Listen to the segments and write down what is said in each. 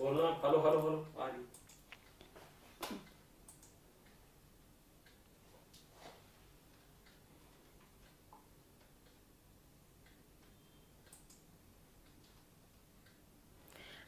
बोलो hello hello hello आ रही।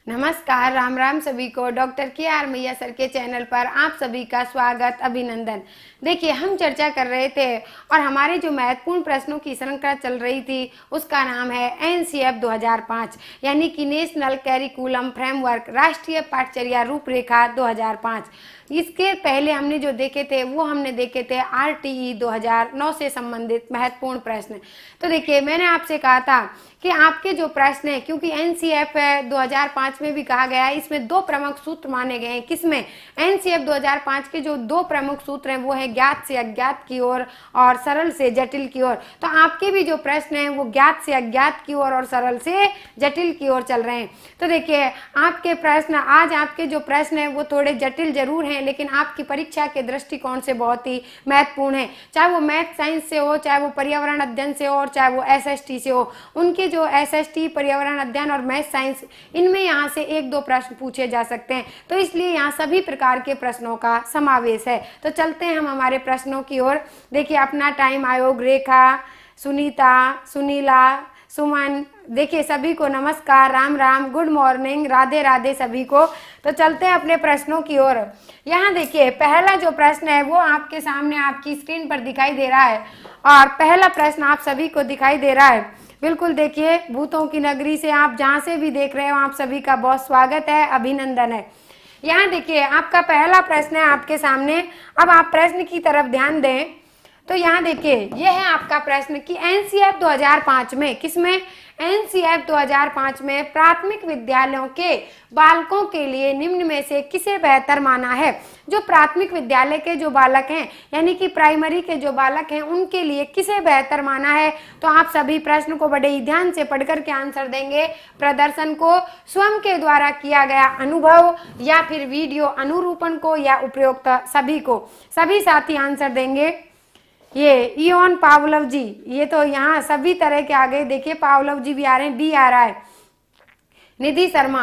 नमस्कार, राम राम सभी को। Doctor KR. मैया सर के चैनल पर आप सभी का स्वागत, अभिनंदन। देखिए, हम चर्चा कर रहे थे और हमारे जो महत्वपूर्ण प्रश्नों की श्रृंखला चल रही थी उसका नाम है एनसीएफ 2005, यानी कि नेशनल कैरिकुलम फ्रेमवर्क, राष्ट्रीय पाठचर्या रूपरेखा 2005। इसके पहले हमने जो देखे थे वो हमने देखे थे आरटीई 2009 से संबंधित महत्वपूर्ण प्रश्न। तो देखिए, मैंने आपसे कहा था कि आपके जो प्रश्न है, क्योंकि एनसीएफ 2005 में भी कहा गया है, इसमें दो प्रमुख सूत्र माने गए हैं। किसमें? एनसीएफ 2005 के जो दो प्रमुख सूत्र हैं वो है ज्ञात से अज्ञात की ओर और सरल से जटिल की ओर। तो आपके भी जो प्रश्न हैं वो ज्ञात से अज्ञात की ओर और सरल से जटिल की ओर चल रहे हैं। तो देखिए, आपके प्रश्न, आज आपके जो प्रश्न है वो थोड़े जटिल जरूर हैं, लेकिन आपकी परीक्षा के दृष्टिकोण से बहुत ही महत्वपूर्ण है। चाहे वो मैथ साइंस से हो, चाहे वो पर्यावरण अध्ययन से हो और चाहे वो एसएसटी से हो। उनके जो एसएसटी, पर्यावरण अध्ययन और मैथ साइंस, इनमें यहाँ से एक दो प्रश्न पूछे जा सकते हैं। तो इसलिए यहाँ सभी प्रकार के प्रश्नों का समावेश है। तो चलते हैं हम हमारे प्रश्नों की ओर। देखिए, अपना टाइम आयोग, रेखा, सुनीता, सुनीला, सुमन, देखिए सभी को नमस्कार, राम राम, गुड मॉर्निंग, राधे राधे सभी को। तो चलते हैं अपने प्रश्नों की ओर। यहाँ देखिए, पहला जो प्रश्न है वो आपके सामने आपकी स्क्रीन पर दिखाई दे रहा है और पहला प्रश्न आप सभी को दिखाई दे रहा है। बिल्कुल देखिए, भूतों की नगरी से आप जहाँ से भी देख रहे हो, आप सभी का बहुत स्वागत है, अभिनंदन है। यहाँ देखिए, आपका पहला प्रश्न है आपके सामने। अब आप प्रश्न की तरफ ध्यान दें। तो यहाँ देखिए, यह है आपका प्रश्न कि एनसीएफ 2005 में, किसमें? एनसीएफ 2005 में प्राथमिक विद्यालयों के बालकों के लिए निम्न में से किसे बेहतर माना है? जो प्राथमिक विद्यालय के जो बालक हैं, यानी कि प्राइमरी के जो बालक हैं, उनके लिए किसे बेहतर माना है? तो आप सभी प्रश्न को बड़े ही ध्यान से पढ़कर के आंसर देंगे। प्रदर्शन को, स्वयं के द्वारा किया गया अनुभव, या फिर वीडियो अनुरूपण को, या उपयुक्त सभी को। सभी साथी आंसर देंगे। ये इयोन पावलोव जी, ये तो यहाँ सभी तरह के आ गए। देखिए, पावलोव जी भी आ रहे हैं, बी आ रहा है। निधि शर्मा,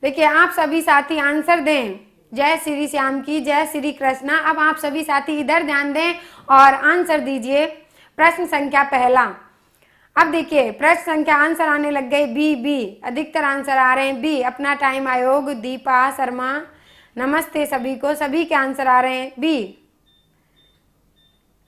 देखिए आप सभी साथी आंसर दें। जय श्री श्याम की, जय श्री कृष्णा। अब आप सभी साथी इधर ध्यान दें और आंसर दीजिए। प्रश्न संख्या पहला। अब देखिए, प्रश्न संख्या आंसर आने लग गए बी, बी अधिकतर आंसर आ रहे हैं बी। अपना टाइम आयोग, दीपा शर्मा, नमस्ते सभी को। सभी के आंसर आ रहे हैं बी।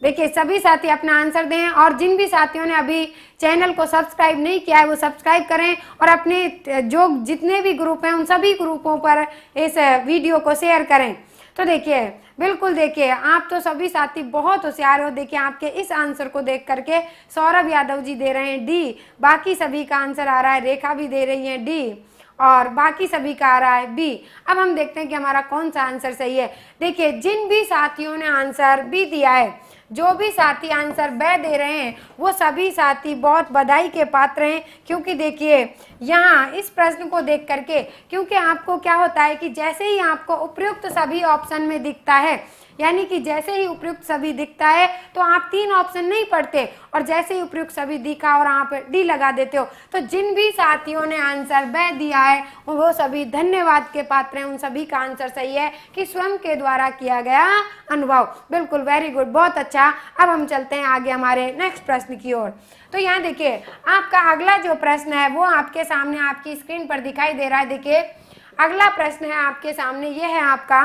देखिए, सभी साथी अपना आंसर दें और जिन भी साथियों ने अभी चैनल को सब्सक्राइब नहीं किया है वो सब्सक्राइब करें और अपने जो जितने भी ग्रुप हैं उन सभी ग्रुपों पर इस वीडियो को शेयर करें। तो देखिए, बिल्कुल देखिए, आप तो सभी साथी बहुत होशियार हो। देखिए, आपके इस आंसर को देख करके सौरभ यादव जी दे रहे हैं डी। बाकी सभी का आंसर आ रहा है, रेखा भी दे रही है डी और बाकी सभी का आ रहा है बी। अब हम देखते हैं कि हमारा कौन सा आंसर सही है। देखिए, जिन भी साथियों ने आंसर बी दिया है, जो भी साथी आंसर ब दे रहे हैं, वो सभी साथी बहुत बधाई के पात्र हैं। क्योंकि देखिए, यहाँ इस प्रश्न को देख करके, क्योंकि आपको क्या होता है कि जैसे ही आपको उपयुक्त सभी ऑप्शन में दिखता है, यानी कि जैसे ही उपयुक्त सभी दिखता है तो आप तीन ऑप्शन नहीं पढ़ते और जैसे ही उपयुक्त सभी दिखा और आप डी लगा देते हो। तो जिन भी साथियों ने आंसर ब दिया है वो सभी धन्यवाद के पात्र हैं। उन सभी का आंसर सही है कि स्वयं के द्वारा किया गया अनुभव। बिल्कुल, वेरी गुड, बहुत अच्छा। अब हम चलते हैं आगे हमारे नेक्स्ट प्रश्न की ओर। तो यहाँ देखिए, आपका अगला जो प्रश्न है वो आपके सामने आपकी स्क्रीन पर दिखाई दे रहा है। देखिए, अगला प्रश्न है आपके सामने, यह है आपका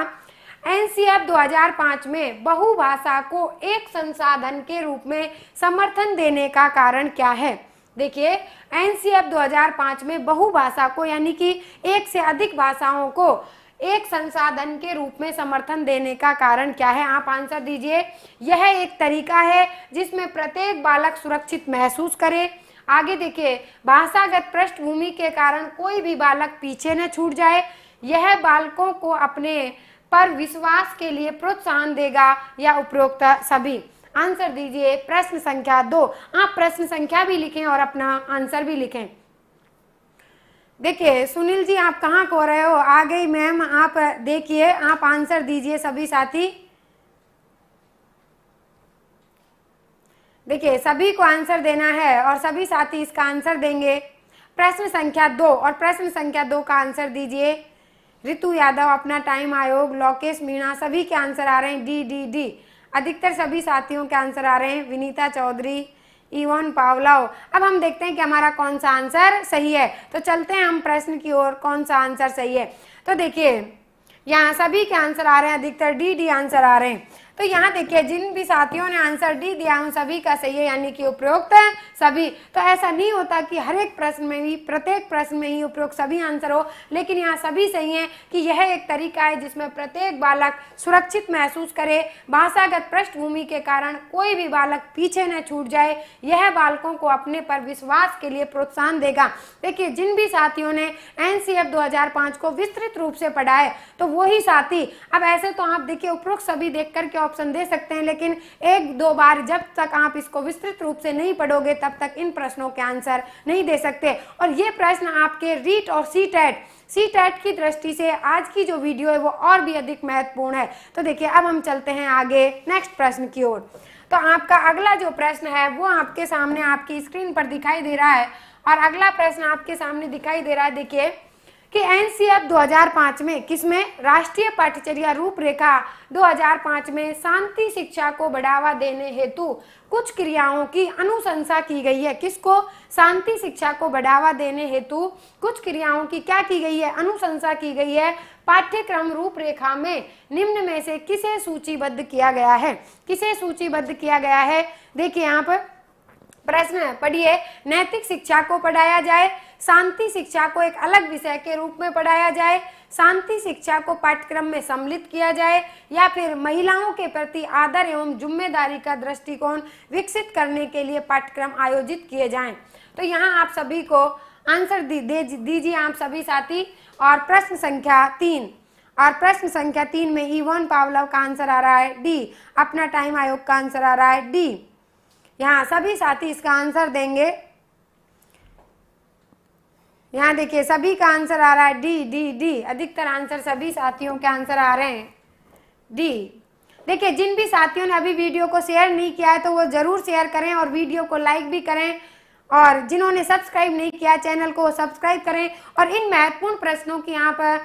एनसीएफ 2005 में बहुभाषा को एक संसाधन के रूप में समर्थन देने का कारण क्या है? देखिए, एनसीएफ 2005 में बहुभाषा को, यानी कि एक से अधिक भाषाओं को एक संसाधन के रूप में समर्थन देने का कारण क्या है? आप आंसर दीजिए। यह एक तरीका है जिसमें प्रत्येक बालक सुरक्षित महसूस करे। आगे देखिए, भाषागत पृष्ठभूमि के कारण कोई भी बालक पीछे न छूट जाए। यह बालकों को अपने पर विश्वास के लिए प्रोत्साहन देगा, या उपरोक्त सभी। आंसर दीजिए प्रश्न संख्या 2। आप प्रश्न संख्या भी लिखें और अपना आंसर भी लिखें। देखिए, सुनील जी आप कहाँ खो रहे हो? आ गई मैम, आप देखिए, आप आंसर दीजिए सभी साथी। देखिए, सभी को आंसर देना है और सभी साथी इसका आंसर देंगे। प्रश्न संख्या 2 और प्रश्न संख्या 2 का आंसर दीजिए। ऋतु यादव, अपना टाइम आयोग, लोकेश मीणा, सभी के आंसर आ रहे हैं डी डी डी। अधिकतर सभी साथियों के आंसर आ रहे हैं विनीता चौधरी, इवन पावलाव। अब हम देखते हैं कि हमारा कौन सा आंसर सही है। तो चलते हैं हम प्रश्न की ओर, कौन सा आंसर सही है। तो देखिए यहाँ सभी के आंसर आ रहे हैं, अधिकतर डी डी आंसर आ रहे हैं। तो यहाँ देखिए जिन भी साथियों ने आंसर डी दिया उन सभी का सही है, यानी कि उपरोक्त सभी। तो ऐसा नहीं होता कि हर एक प्रश्न में ही, प्रत्येक प्रश्न में ही उपरोक्त सभी आंसर हो, लेकिन यहाँ सभी सही हैं कि यह एक तरीका है जिसमें प्रत्येक बालक सुरक्षित महसूस करे, भाषागत पृष्ठभूमि के कारण कोई भी बालक पीछे न छूट जाए। यह बालकों को अपने पर विश्वास के लिए प्रोत्साहन देगा। देखिए जिन भी साथियों ने NCF 2005 को विस्तृत रूप से पढ़ा है तो वही साथी, अब ऐसे तो आप देखिए उपरोक्त सभी देख करके ऑप्शन दे सकते हैं, लेकिन एक दो बार जब तक आप इसको विस्तृत रूप से नहीं पढ़ोगे तब तक इन प्रश्नों के आंसर नहीं दे सकते। और ये प्रश्न आपके रीट और सीटेट की दृष्टि से आज की जो वीडियो है वो और भी अधिक महत्वपूर्ण है। तो देखिए अब हम चलते हैं आगे नेक्स्ट प्रश्न की ओर। तो आपका अगला जो प्रश्न है वो आपके सामने आपकी स्क्रीन पर दिखाई दे रहा है, और अगला प्रश्न आपके सामने दिखाई दे रहा है। देखिए कि NCF 2005 में किसमें, राष्ट्रीय पाठ्यचर्या रूपरेखा 2005 में शांति शिक्षा को बढ़ावा देने हेतु कुछ क्रियाओं की अनुशंसा की गई है। किसको, शांति शिक्षा को बढ़ावा देने हेतु कुछ क्रियाओं की क्या की गई है, अनुशंसा की गई है। पाठ्यक्रम रूपरेखा में निम्न में से किसे सूचीबद्ध किया गया है, किसे सूचीबद्ध किया गया है। देखिए यहाँ पर प्रश्न पढ़िए, नैतिक शिक्षा को पढ़ाया जाए, शांति शिक्षा को एक अलग विषय के रूप में पढ़ाया जाए, शांति शिक्षा को पाठ्यक्रम में सम्मिलित किया जाए, या फिर महिलाओं के प्रति आदर एवं जिम्मेदारी का दृष्टिकोण विकसित करने के लिए पाठ्यक्रम आयोजित किए जाएं। तो यहाँ आप सभी को आंसर दीजिए आप सभी साथी। और प्रश्न संख्या 3, और प्रश्न संख्या 3 में इवन पावलव का आंसर आ रहा है डी, अपना टाइम आयोग का आंसर आ रहा है डी। यहाँ सभी साथी इसका आंसर देंगे। यहाँ देखिए सभी का आंसर आ रहा है डी डी डी। अधिकतर आंसर सभी साथियों के आंसर आ रहे हैं डी। देखिए जिन भी साथियों ने अभी वीडियो को शेयर नहीं किया है तो वो जरूर शेयर करें और वीडियो को लाइक भी करें, और जिन्होंने सब्सक्राइब नहीं किया चैनल को सब्सक्राइब करें। और इन महत्वपूर्ण प्रश्नों की यहाँ पर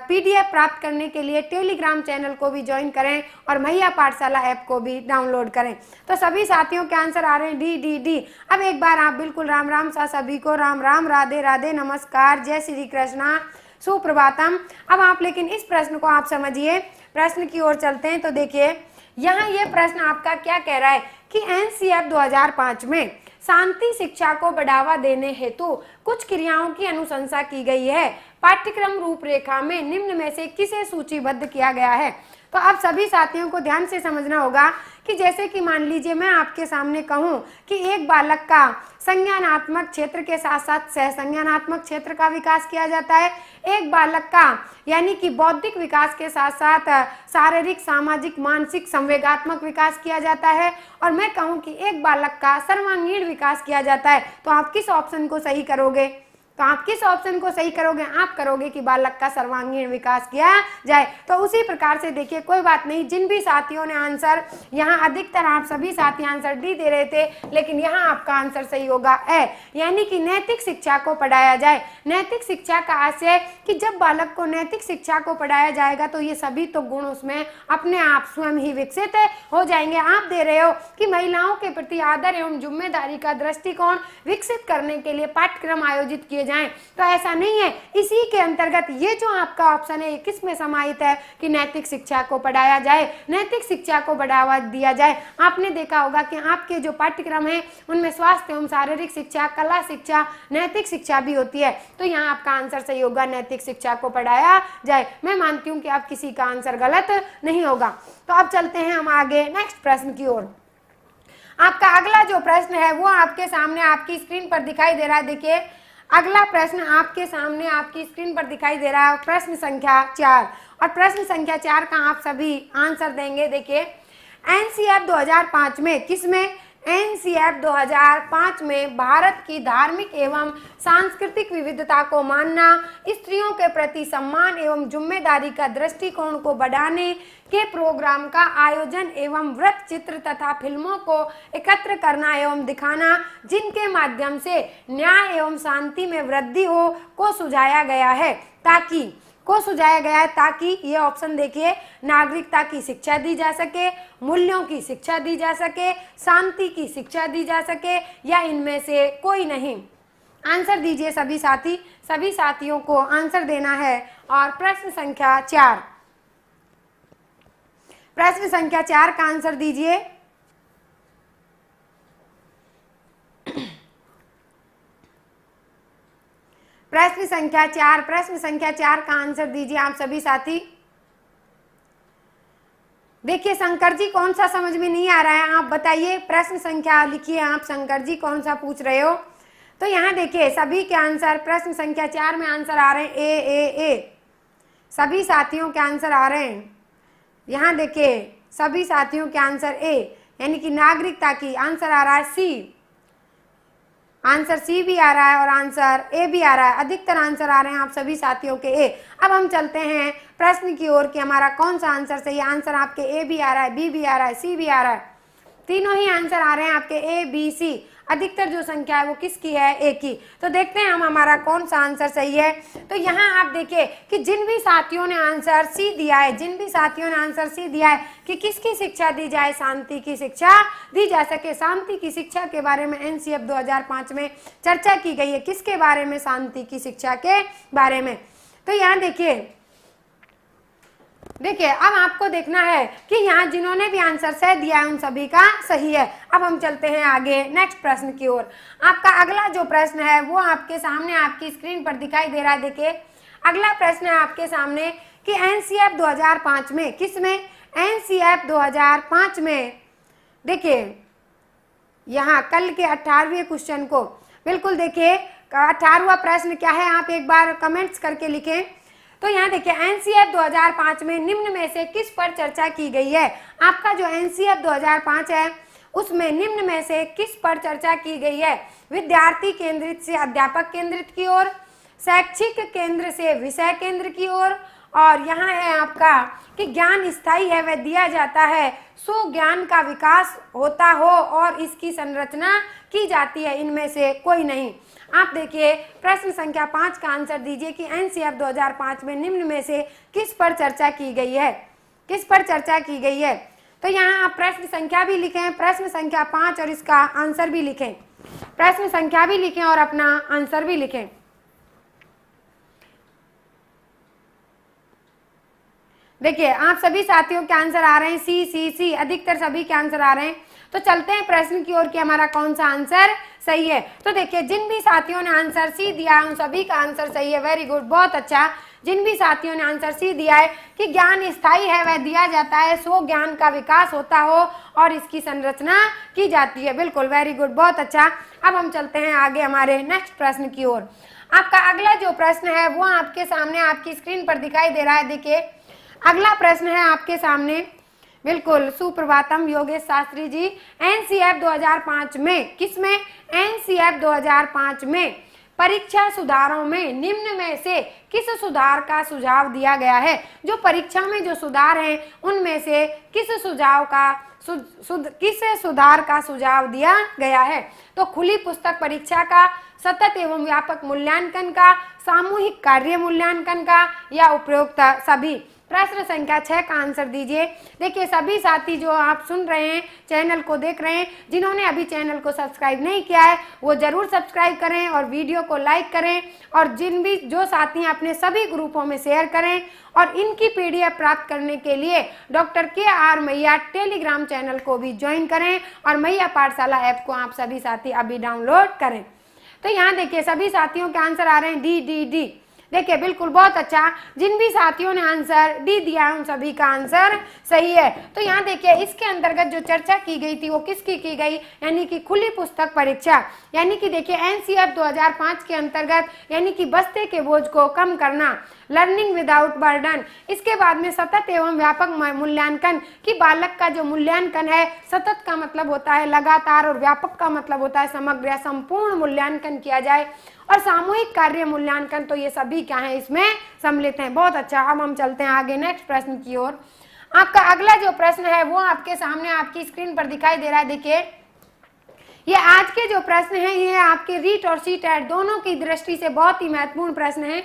PDF प्राप्त करने के लिए टेलीग्राम चैनल को भी ज्वाइन करें और मैया पाठशाला ऐप को भी डाउनलोड करें। तो सभी साथियों के आंसर आ रहे हैं डी डी डी। अब एक बार आप बिल्कुल राम राम सा सभी को, राम राम, राधे राधे, नमस्कार, जय श्री कृष्णा, सुप्रभातम। अब आप लेकिन इस प्रश्न को आप समझिए, प्रश्न की ओर चलते हैं। तो देखिए यहाँ ये प्रश्न आपका क्या कह रहा है कि NCF 2005 में शांति शिक्षा को बढ़ावा देने हेतु कुछ क्रियाओं की अनुशंसा की गई है। पाठ्यक्रम रूपरेखा में निम्न में से किसे सूचीबद्ध किया गया है। तो अब सभी साथियों को ध्यान से समझना होगा कि जैसे कि मान लीजिए मैं आपके सामने कहूं कि एक बालक का संज्ञानात्मक क्षेत्र के साथ साथ सहसंज्ञानात्मक क्षेत्र का विकास किया जाता है, एक बालक का यानी कि बौद्धिक विकास के साथ साथ शारीरिक, सामाजिक, मानसिक, संवेगात्मक विकास किया जाता है, और मैं कहूं कि एक बालक का सर्वांगीण विकास किया जाता है, तो आप किस ऑप्शन को सही करोगे। तो आप किस ऑप्शन को सही करोगे, आप करोगे कि बालक का सर्वांगीण विकास किया जाए। तो उसी प्रकार से देखिए कोई बात नहीं, जिन भी साथियों ने आंसर, यहाँ अधिकतर आप सभी साथी आंसर डी दे रहे थे, लेकिन यहाँ आपका आंसर सही होगा ए, यानी कि नैतिक शिक्षा को पढ़ाया जाए। नैतिक शिक्षा का आशय कि जब बालक को नैतिक शिक्षा को पढ़ाया जाएगा तो ये सभी तो गुण उसमें अपने आप स्वयं ही विकसित हो जाएंगे। आप दे रहे हो कि महिलाओं के प्रति आदर एवं जिम्मेदारी का दृष्टिकोण विकसित करने के लिए पाठ्यक्रम आयोजित किए जाएं, तो ऐसा नहीं है। इसी के अंतर्गत ये जो आपका ऑप्शन है ये किस में समाहित है कि नैतिक शिक्षा को पढ़ाया जाए, नैतिक शिक्षा को बढ़ावा दिया जाए। आपने देखा होगा कि आपके जो पाठ्यक्रम है उनमें स्वास्थ्य एवं शारीरिक शिक्षा, कला शिक्षा, नैतिक शिक्षा भी होती है। तो यहाँ आपका आंसर सही होगा, नैतिक शिक्षा को पढ़ाया जाए। मैं मानती हूँ कि आप किसी का आंसर गलत नहीं होगा। तो अब चलते हैं हम आगे नेक्स्ट प्रश्न की ओर। आपका अगला जो प्रश्न है वो आपके सामने आपकी स्क्रीन पर दिखाई दे रहा है। देखिए अगला प्रश्न आपके सामने आपकी स्क्रीन पर दिखाई दे रहा है, प्रश्न संख्या 4, और प्रश्न संख्या 4 का आप सभी आंसर देंगे। देखिए NCF 2005 में किसमें, NCF 2005 में भारत की धार्मिक एवं सांस्कृतिक विविधता को मानना, स्त्रियों के प्रति सम्मान एवं जिम्मेदारी का दृष्टिकोण को बढ़ाने के प्रोग्राम का आयोजन एवं वृत्त चित्र तथा फिल्मों को एकत्र करना एवं दिखाना, जिनके माध्यम से न्याय एवं शांति में वृद्धि हो, को सुझाया गया है, ताकि को सुझाया गया है ताकि ये ऑप्शन देखिए, नागरिकता की शिक्षा दी जा सके, मूल्यों की शिक्षा दी जा सके, शांति की शिक्षा दी जा सके, या इनमें से कोई नहीं। आंसर दीजिए सभी साथी, सभी साथियों को आंसर देना है। और प्रश्न संख्या 4, प्रश्न संख्या 4 का आंसर दीजिए। प्रश्न संख्या 4, प्रश्न संख्या 4 का आंसर दीजिए आप सभी साथी। देखिए शंकर जी कौन सा समझ में नहीं आ रहा है आप बताइए, प्रश्न संख्या लिखिए आप, शंकर जी कौन सा पूछ रहे हो। तो यहाँ देखिए सभी के आंसर प्रश्न संख्या 4 में आंसर आ रहे हैं ए। सभी साथियों के आंसर आ रहे हैं, यहाँ देखिए सभी साथियों के आंसर ए, यानी कि नागरिकता की आंसर आ रहा है सी, आंसर सी भी आ रहा है और आंसर ए भी आ रहा है, अधिकतर आंसर आ रहे हैं आप सभी साथियों के ए। अब हम चलते हैं प्रश्न की ओर कि हमारा कौन सा आंसर सही है। आंसर आपके ए भी आ रहा है, बी भी आ रहा है, सी भी आ रहा है, तीनों ही आंसर आ रहे हैं आपके ए बी सी। अधिकतर जो संख्या है वो किसकी है, ए की। तो देखते हैं हम हमारा कौन सा आंसर सही है। तो यहाँ आप देखिए कि जिन भी साथियों ने आंसर सी दिया है, जिन भी साथियों ने आंसर सी दिया है कि किसकी शिक्षा दी जाए, शांति की शिक्षा दी जा सके। शांति की शिक्षा के बारे में एनसीएफ 2005 में चर्चा की गई है, किसके बारे में, शांति की शिक्षा के बारे में। तो यहाँ देखिए अब आपको देखना है कि यहाँ जिन्होंने भी आंसर सही दिया है उन सभी का सही है। अब हम चलते हैं आगे नेक्स्ट प्रश्न की ओर। आपका अगला जो प्रश्न है वो आपके सामने आपकी स्क्रीन पर दिखाई दे रहा है। देखिए अगला प्रश्न है आपके सामने कि एनसीएफ 2005 में, किसमें, एनसीएफ 2005 में, देखिए यहाँ कल के 18वें क्वेश्चन को बिल्कुल देखिए 18वां प्रश्न क्या है, आप एक बार कमेंट्स करके लिखें। तो यहाँ देखिए एनसीएफ 2005 में निम्न में से किस पर चर्चा की गई है। आपका जो एनसीएफ 2005 है उसमें निम्न में से किस पर चर्चा की गई है। विद्यार्थी केंद्रित से अध्यापक केंद्रित की ओर, शैक्षिक केंद्र से विषय केंद्र की ओर, और यहाँ है आपका कि ज्ञान स्थायी है वह दिया जाता है, सो ज्ञान का विकास होता हो और इसकी संरचना की जाती है, इनमें से कोई नहीं। आप देखिए प्रश्न संख्या 5 का आंसर दीजिए कि एनसीएफ 2005 में निम्न में से किस पर चर्चा की गई है, किस पर चर्चा की गई है। तो यहाँ आप प्रश्न संख्या भी लिखें, प्रश्न संख्या 5 और इसका आंसर भी लिखें, प्रश्न संख्या भी लिखें और अपना आंसर भी लिखें। देखिए आप सभी साथियों के आंसर आ रहे हैं सी सी सी, अधिकतर सभी के आंसर आ रहे हैं। तो चलते हैं प्रश्न की ओर कि हमारा कौन सा आंसर सही है। तो देखिए जिन भी साथियों ने आंसर सी दिया उन सभी का आंसर सही है, वेरी गुड, बहुत अच्छा। जिन भी साथियों ने आंसर सी दिया है कि ज्ञान स्थायी है वह दिया जाता है, सो ज्ञान का विकास होता हो और इसकी संरचना की जाती है, बिल्कुल वेरी गुड, बहुत अच्छा। अब हम चलते हैं आगे हमारे नेक्स्ट प्रश्न की ओर। आपका अगला जो प्रश्न है वो आपके सामने आपकी स्क्रीन पर दिखाई दे रहा है। देखिए अगला प्रश्न है आपके सामने, बिल्कुल सुप्रभातम योगेश शास्त्री जी। एनसीएफ 2005 में, किसमें, एनसीएफ 2005 में परीक्षा सुधारों में निम्न में से किस सुधार का सुझाव दिया गया है। जो परीक्षा में जो सुधार हैं उनमें से किस सुझाव का किस सुधार का सुझाव दिया गया है। तो खुली पुस्तक परीक्षा का, सतत एवं व्यापक मूल्यांकन का, सामूहिक कार्य मूल्यांकन का, या उपरोक्त सभी। प्रश्न संख्या 6 का आंसर दीजिए। देखिए सभी साथी जो आप सुन रहे हैं, चैनल को देख रहे हैं, जिन्होंने अभी चैनल को सब्सक्राइब नहीं किया है वो जरूर सब्सक्राइब करें और वीडियो को लाइक करें, और जो साथी अपने सभी ग्रुपों में शेयर करें। और इनकी पीडीएफ प्राप्त करने के लिए डॉक्टर KR मैया टेलीग्राम चैनल को भी ज्वाइन करें और मैया पाठशाला ऐप को आप सभी साथी अभी डाउनलोड करें। तो यहाँ देखिए सभी साथियों के आंसर आ रहे हैं डी डी डी। देखिए बिल्कुल बहुत अच्छा, जिन भी साथियों ने आंसर डी दिया है उन सभी का आंसर सही है। तो यहाँ देखिए इसके अंतर्गत जो चर्चा की गई थी वो किसकी की गई, यानी कि खुली पुस्तक परीक्षा, यानी कि देखिए एनसीएफ 2005 के अंतर्गत, यानी कि बस्ते के बोझ को कम करना, लर्निंग विदाउट बर्डन। इसके बाद में सतत एवं व्यापक मूल्यांकन, कि बालक का जो मूल्यांकन है, सतत का मतलब होता है लगातार और व्यापक का मतलब होता है समग्र या संपूर्ण मूल्यांकन किया जाए, और सामूहिक कार्य मूल्यांकन, तो ये सभी क्या है इसमें सम्मिलित हैं। बहुत अच्छा। अब हम चलते हैं आगे नेक्स्ट प्रश्न की ओर। आपका अगला जो प्रश्न है वो आपके सामने आपकी स्क्रीन पर दिखाई दे रहा है। देखिए ये आज के जो प्रश्न है ये आपके रीट और सीटेट दोनों की दृष्टि से बहुत ही महत्वपूर्ण प्रश्न है।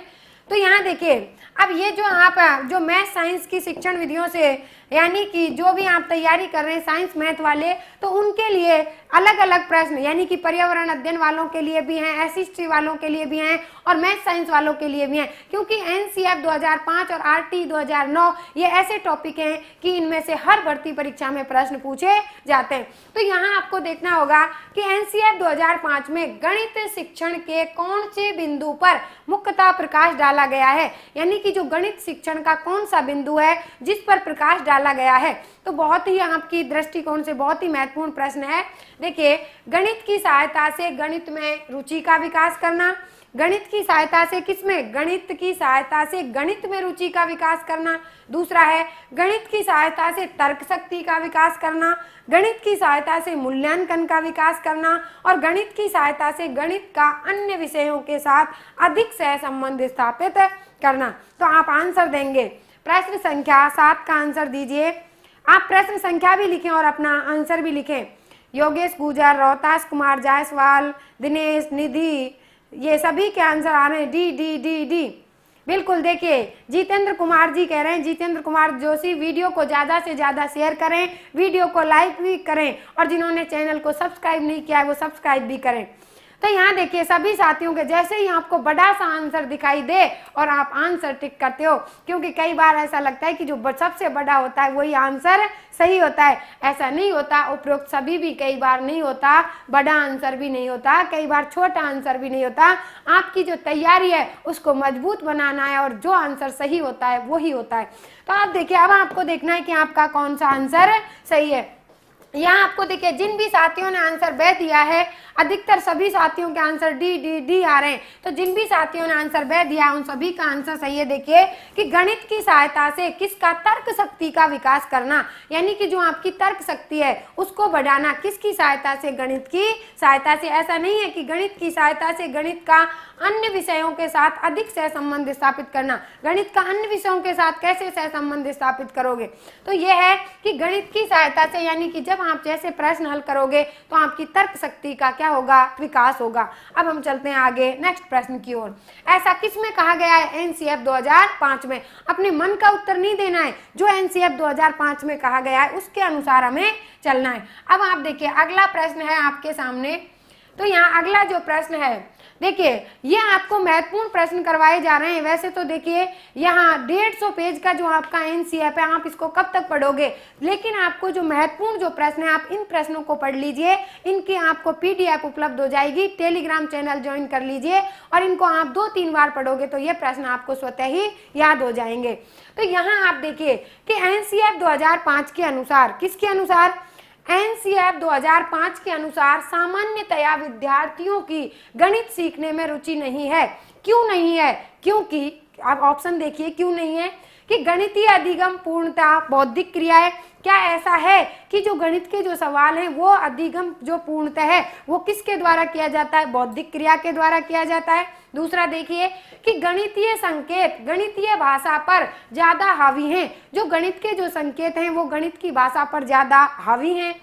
तो यहाँ देखिए अब ये जो आप जो मैथ साइंस की शिक्षण विधियों से यानी कि जो भी आप तैयारी कर रहे हैं साइंस मैथ वाले, तो उनके लिए अलग अलग प्रश्न यानी कि पर्यावरण अध्ययन वालों के लिए भी हैं, एसएसटी वालों के लिए भी हैं और मैथ साइंस वालों के लिए भी हैं, क्योंकि एनसीएफ 2005 और आरटी 2009 ये ऐसे टॉपिक हैं कि इनमें से हर भर्ती परीक्षा में प्रश्न पूछे जाते हैं। तो यहाँ आपको देखना होगा कि एनसीएफ 2005 में गणित शिक्षण के कौन से बिंदु पर मुख्यतः प्रकाश डाला गया है, यानी कि जो गणित शिक्षण का कौन सा बिंदु है जिस पर प्रकाश डाला गया है। तो बहुत ही आपकी दृष्टिकोण से बहुत ही महत्वपूर्ण प्रश्न है। देखिए, गणित की सहायता से गणित में रुचि का विकास करना, गणित की सहायता से किसमें, गणित की सहायता से गणित में रुचि का विकास करना। दूसरा है गणित की सहायता से तर्क शक्ति का विकास करना, गणित की सहायता से मूल्यांकन का विकास करना और गणित की सहायता से गणित का अन्य विषयों के साथ अधिक सहसंबंध स्थापित करना। तो आप आंसर देंगे प्रश्न संख्या 7 का आंसर दीजिए। आप प्रश्न संख्या भी लिखें और अपना आंसर भी लिखें। योगेश गुजर, रोहतास कुमार जायसवाल, दिनेश, निधि, ये सभी के आंसर आ रहे हैं डी डी डी डी। बिल्कुल, देखिए जितेंद्र कुमार जी कह रहे हैं, जितेंद्र कुमार जोशी, वीडियो को ज़्यादा से ज़्यादा शेयर करें, वीडियो को लाइक भी करें और जिन्होंने चैनल को सब्सक्राइब नहीं किया है वो सब्सक्राइब भी करें। तो यहाँ देखिए सभी साथियों के जैसे ही आपको बड़ा सा आंसर दिखाई दे और आप आंसर टिक करते हो, क्योंकि कई बार ऐसा लगता है कि जो सबसे बड़ा होता है वही आंसर सही होता है। ऐसा नहीं होता, उपरोक्त सभी भी कई बार नहीं होता, बड़ा आंसर भी नहीं होता, कई बार छोटा आंसर भी नहीं होता। आपकी जो तैयारी है उसको मजबूत बनाना है और जो आंसर सही होता है वही होता है। तो आप देखिए, अब आपको देखना है कि आपका कौन सा आंसर सही है। यहाँ आपको देखिए जिन भी साथियों ने आंसर ब दिया है, अधिकतर सभी साथियों के आंसर डी डी डी आ रहे हैं। तो जिन भी साथियों ने आंसर ब दिया उन सभी का आंसर सही है। देखिए कि गणित की सहायता से किसका, तर्क शक्ति का विकास करना, यानी कि जो आपकी तर्क शक्ति है उसको बढ़ाना। किसकी सहायता से, गणित की सहायता से। ऐसा नहीं है कि गणित की सहायता से गणित का अन्य विषयों के साथ अधिक सहसंबंध स्थापित करना। गणित का अन्य विषयों के साथ कैसे सहसंबंध स्थापित करोगे, तो यह है कि गणित की सहायता से, यानी कि जब आप जैसे प्रश्न हल करोगे तो आपकी तर्क शक्ति का क्या होगा, विकास होगा। अब हम चलते हैं आगे नेक्स्ट प्रश्न की ओर। ऐसा किसमें कहा गया है एनसीएफ 2005 में। अपने मन का उत्तर नहीं देना है, जो एनसीएफ 2005 में कहा गया है उसके अनुसार हमें चलना है। अब आप देखिए अगला प्रश्न है आपके सामने। तो यहाँ अगला जो प्रश्न है, देखिए ये आपको महत्वपूर्ण प्रश्न करवाए जा रहे हैं। वैसे तो देखिए यहाँ 150 पेज का जो आपका एनसीएफ है, आप इसको कब तक पढ़ोगे, लेकिन आपको जो महत्वपूर्ण जो प्रश्न है आप इन प्रश्नों को पढ़ लीजिए। इनकी आपको पीडीएफ उपलब्ध हो जाएगी, टेलीग्राम चैनल ज्वाइन कर लीजिए और इनको आप 2-3 बार पढ़ोगे तो ये प्रश्न आपको स्वतः ही याद हो जाएंगे। तो यहाँ आप देखिए कि एनसीएफ 2005 के अनुसार, किसके अनुसार, एनसीएफ 2005 के अनुसार सामान्यतया विद्यार्थियों की गणित सीखने में रुचि नहीं है। क्यों नहीं है, क्योंकि आप ऑप्शन देखिए क्यों नहीं है कि गणितीय अधिगम पूर्णता बौद्धिक क्रिया है। क्या ऐसा है कि जो गणित के जो सवाल हैं वो अधिगम जो पूर्णतः है वो किसके द्वारा किया जाता है, बौद्धिक क्रिया के द्वारा किया जाता है। दूसरा देखिए कि गणितीय संकेत गणितीय भाषा पर ज्यादा हावी हैं। जो गणित के जो संकेत हैं वो गणित की भाषा पर ज्यादा हावी हैं।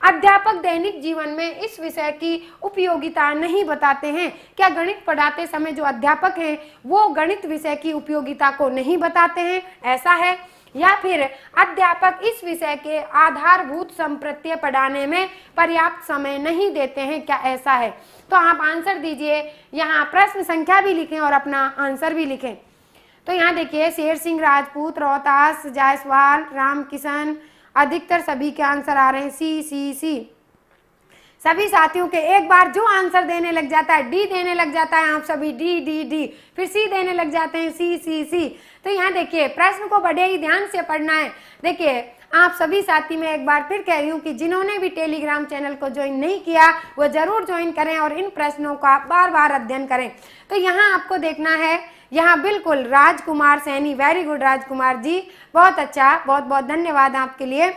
अध्यापक दैनिक जीवन में इस विषय की उपयोगिता नहीं बताते हैं। क्या गणित पढ़ाते समय जो अध्यापक हैं वो गणित विषय की उपयोगिता को नहीं बताते हैं, ऐसा है। या फिर अध्यापक इस विषय के आधारभूत संप्रत्यय पढ़ाने में पर्याप्त समय नहीं देते हैं, क्या ऐसा है। तो आप आंसर दीजिए, यहाँ प्रश्न संख्या भी लिखें और अपना आंसर भी लिखें। तो यहाँ देखिए शेर सिंह राजपूत, रोहतास जायसवाल, रामकिशन, अधिकतर सभी के आंसर आ रहे हैं सी सी सी। सभी साथियों के एक बार जो आंसर देने लग जाता है, डी देने लग जाता है, आप सभी डी डी डी, फिर सी देने लग जाते हैं सी सी सी। तो यहाँ देखिए प्रश्न को बड़े ही ध्यान से पढ़ना है। देखिए आप सभी साथी मैं एक बार फिर कह रही हूँ कि जिन्होंने भी टेलीग्राम चैनल को ज्वाइन नहीं किया वो जरूर ज्वाइन करें और इन प्रश्नों का बार बार अध्ययन करें। तो यहाँ आपको देखना है, यहाँ बिल्कुल राजकुमार सैनी, वेरी गुड राजकुमार जी, बहुत अच्छा, बहुत बहुत धन्यवाद आपके लिए।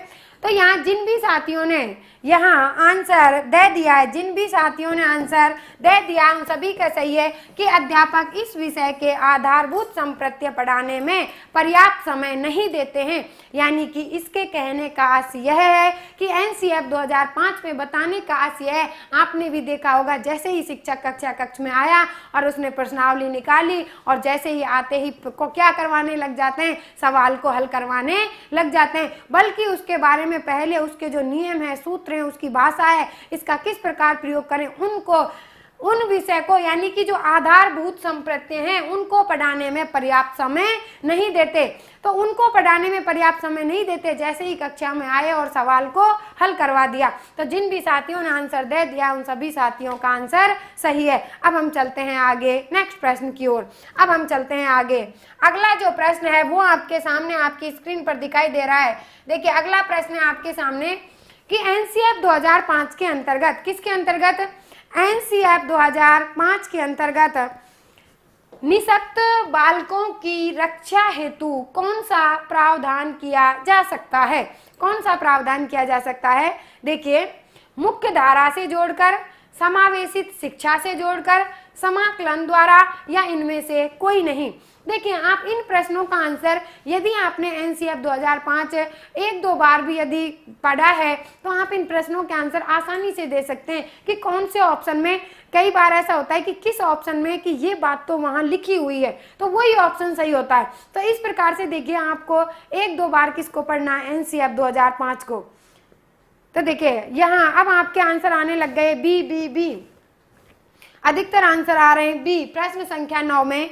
तो यहाँ जिन भी साथियों ने यहाँ आंसर दे दिया है। जिन भी साथियों ने आंसर दे दिया उन सभी का सही है कि अध्यापक इस विषय के आधारभूत संप्रत्य पढ़ाने में पर्याप्त समय नहीं देते हैं। यानी कि इसके कहने का आशय यह है कि एनसीएफ 2005 में बताने का आशय है, आपने भी देखा होगा, जैसे ही शिक्षक कक्ष में आया और उसने प्रश्नावली निकाली और जैसे ही आते ही को क्या करवाने लग जाते हैं, सवाल को हल करवाने लग जाते हैं। बल्कि उसके बारे में पहले उसके जो नियम है, सूत्र है, उसकी भाषा है, इसका किस प्रकार प्रयोग करें, उन विषय को यानी कि जो आधारभूत संप्रत्य हैं उनको पढ़ाने में पर्याप्त समय नहीं देते। तो उनको पढ़ाने में पर्याप्त समय नहीं देते, जैसे ही कक्षा में आए और सवाल को हल करवा दिया। तो जिन भी साथियों ने आंसर दे दिया उन सभी साथियों का आंसर सही है। अब हम चलते हैं आगे नेक्स्ट प्रश्न की ओर। अब हम चलते हैं आगे। अगला जो प्रश्न है वो आपके सामने आपकी स्क्रीन पर दिखाई दे रहा है। देखिए अगला प्रश्न है आपके सामने कि एनसीएफ 2005 के अंतर्गत, किसके अंतर्गत, एनसीएफ 2005 के अंतर्गत निःशक्त बालकों की रक्षा हेतु कौन सा प्रावधान किया जा सकता है? कौन सा प्रावधान किया जा सकता है? देखिए, मुख्य धारा से जोड़कर, समावेशित शिक्षा से जोड़कर, समाकलन द्वारा या इनमें से कोई नहीं। देखिए, आप इन प्रश्नों का आंसर यदि आपने एनसीएफ 2005 एक दो बार भी यदि पढ़ा है तो आप इन प्रश्नों के आंसर आसानी से दे सकते हैं कि कौन से ऑप्शन में। कई बार ऐसा होता है कि किस ऑप्शन में कि ये बात तो वहां लिखी हुई है तो वही ऑप्शन सही होता है। तो इस प्रकार से देखिए, आपको एक दो बार किसको पढ़ना है, एनसीएफ 2005 को। तो देखिए यहाँ अब आपके आंसर आने लग गए बी बी बी, अधिकतर आंसर आ रहे हैं बी। प्रश्न संख्या 9 में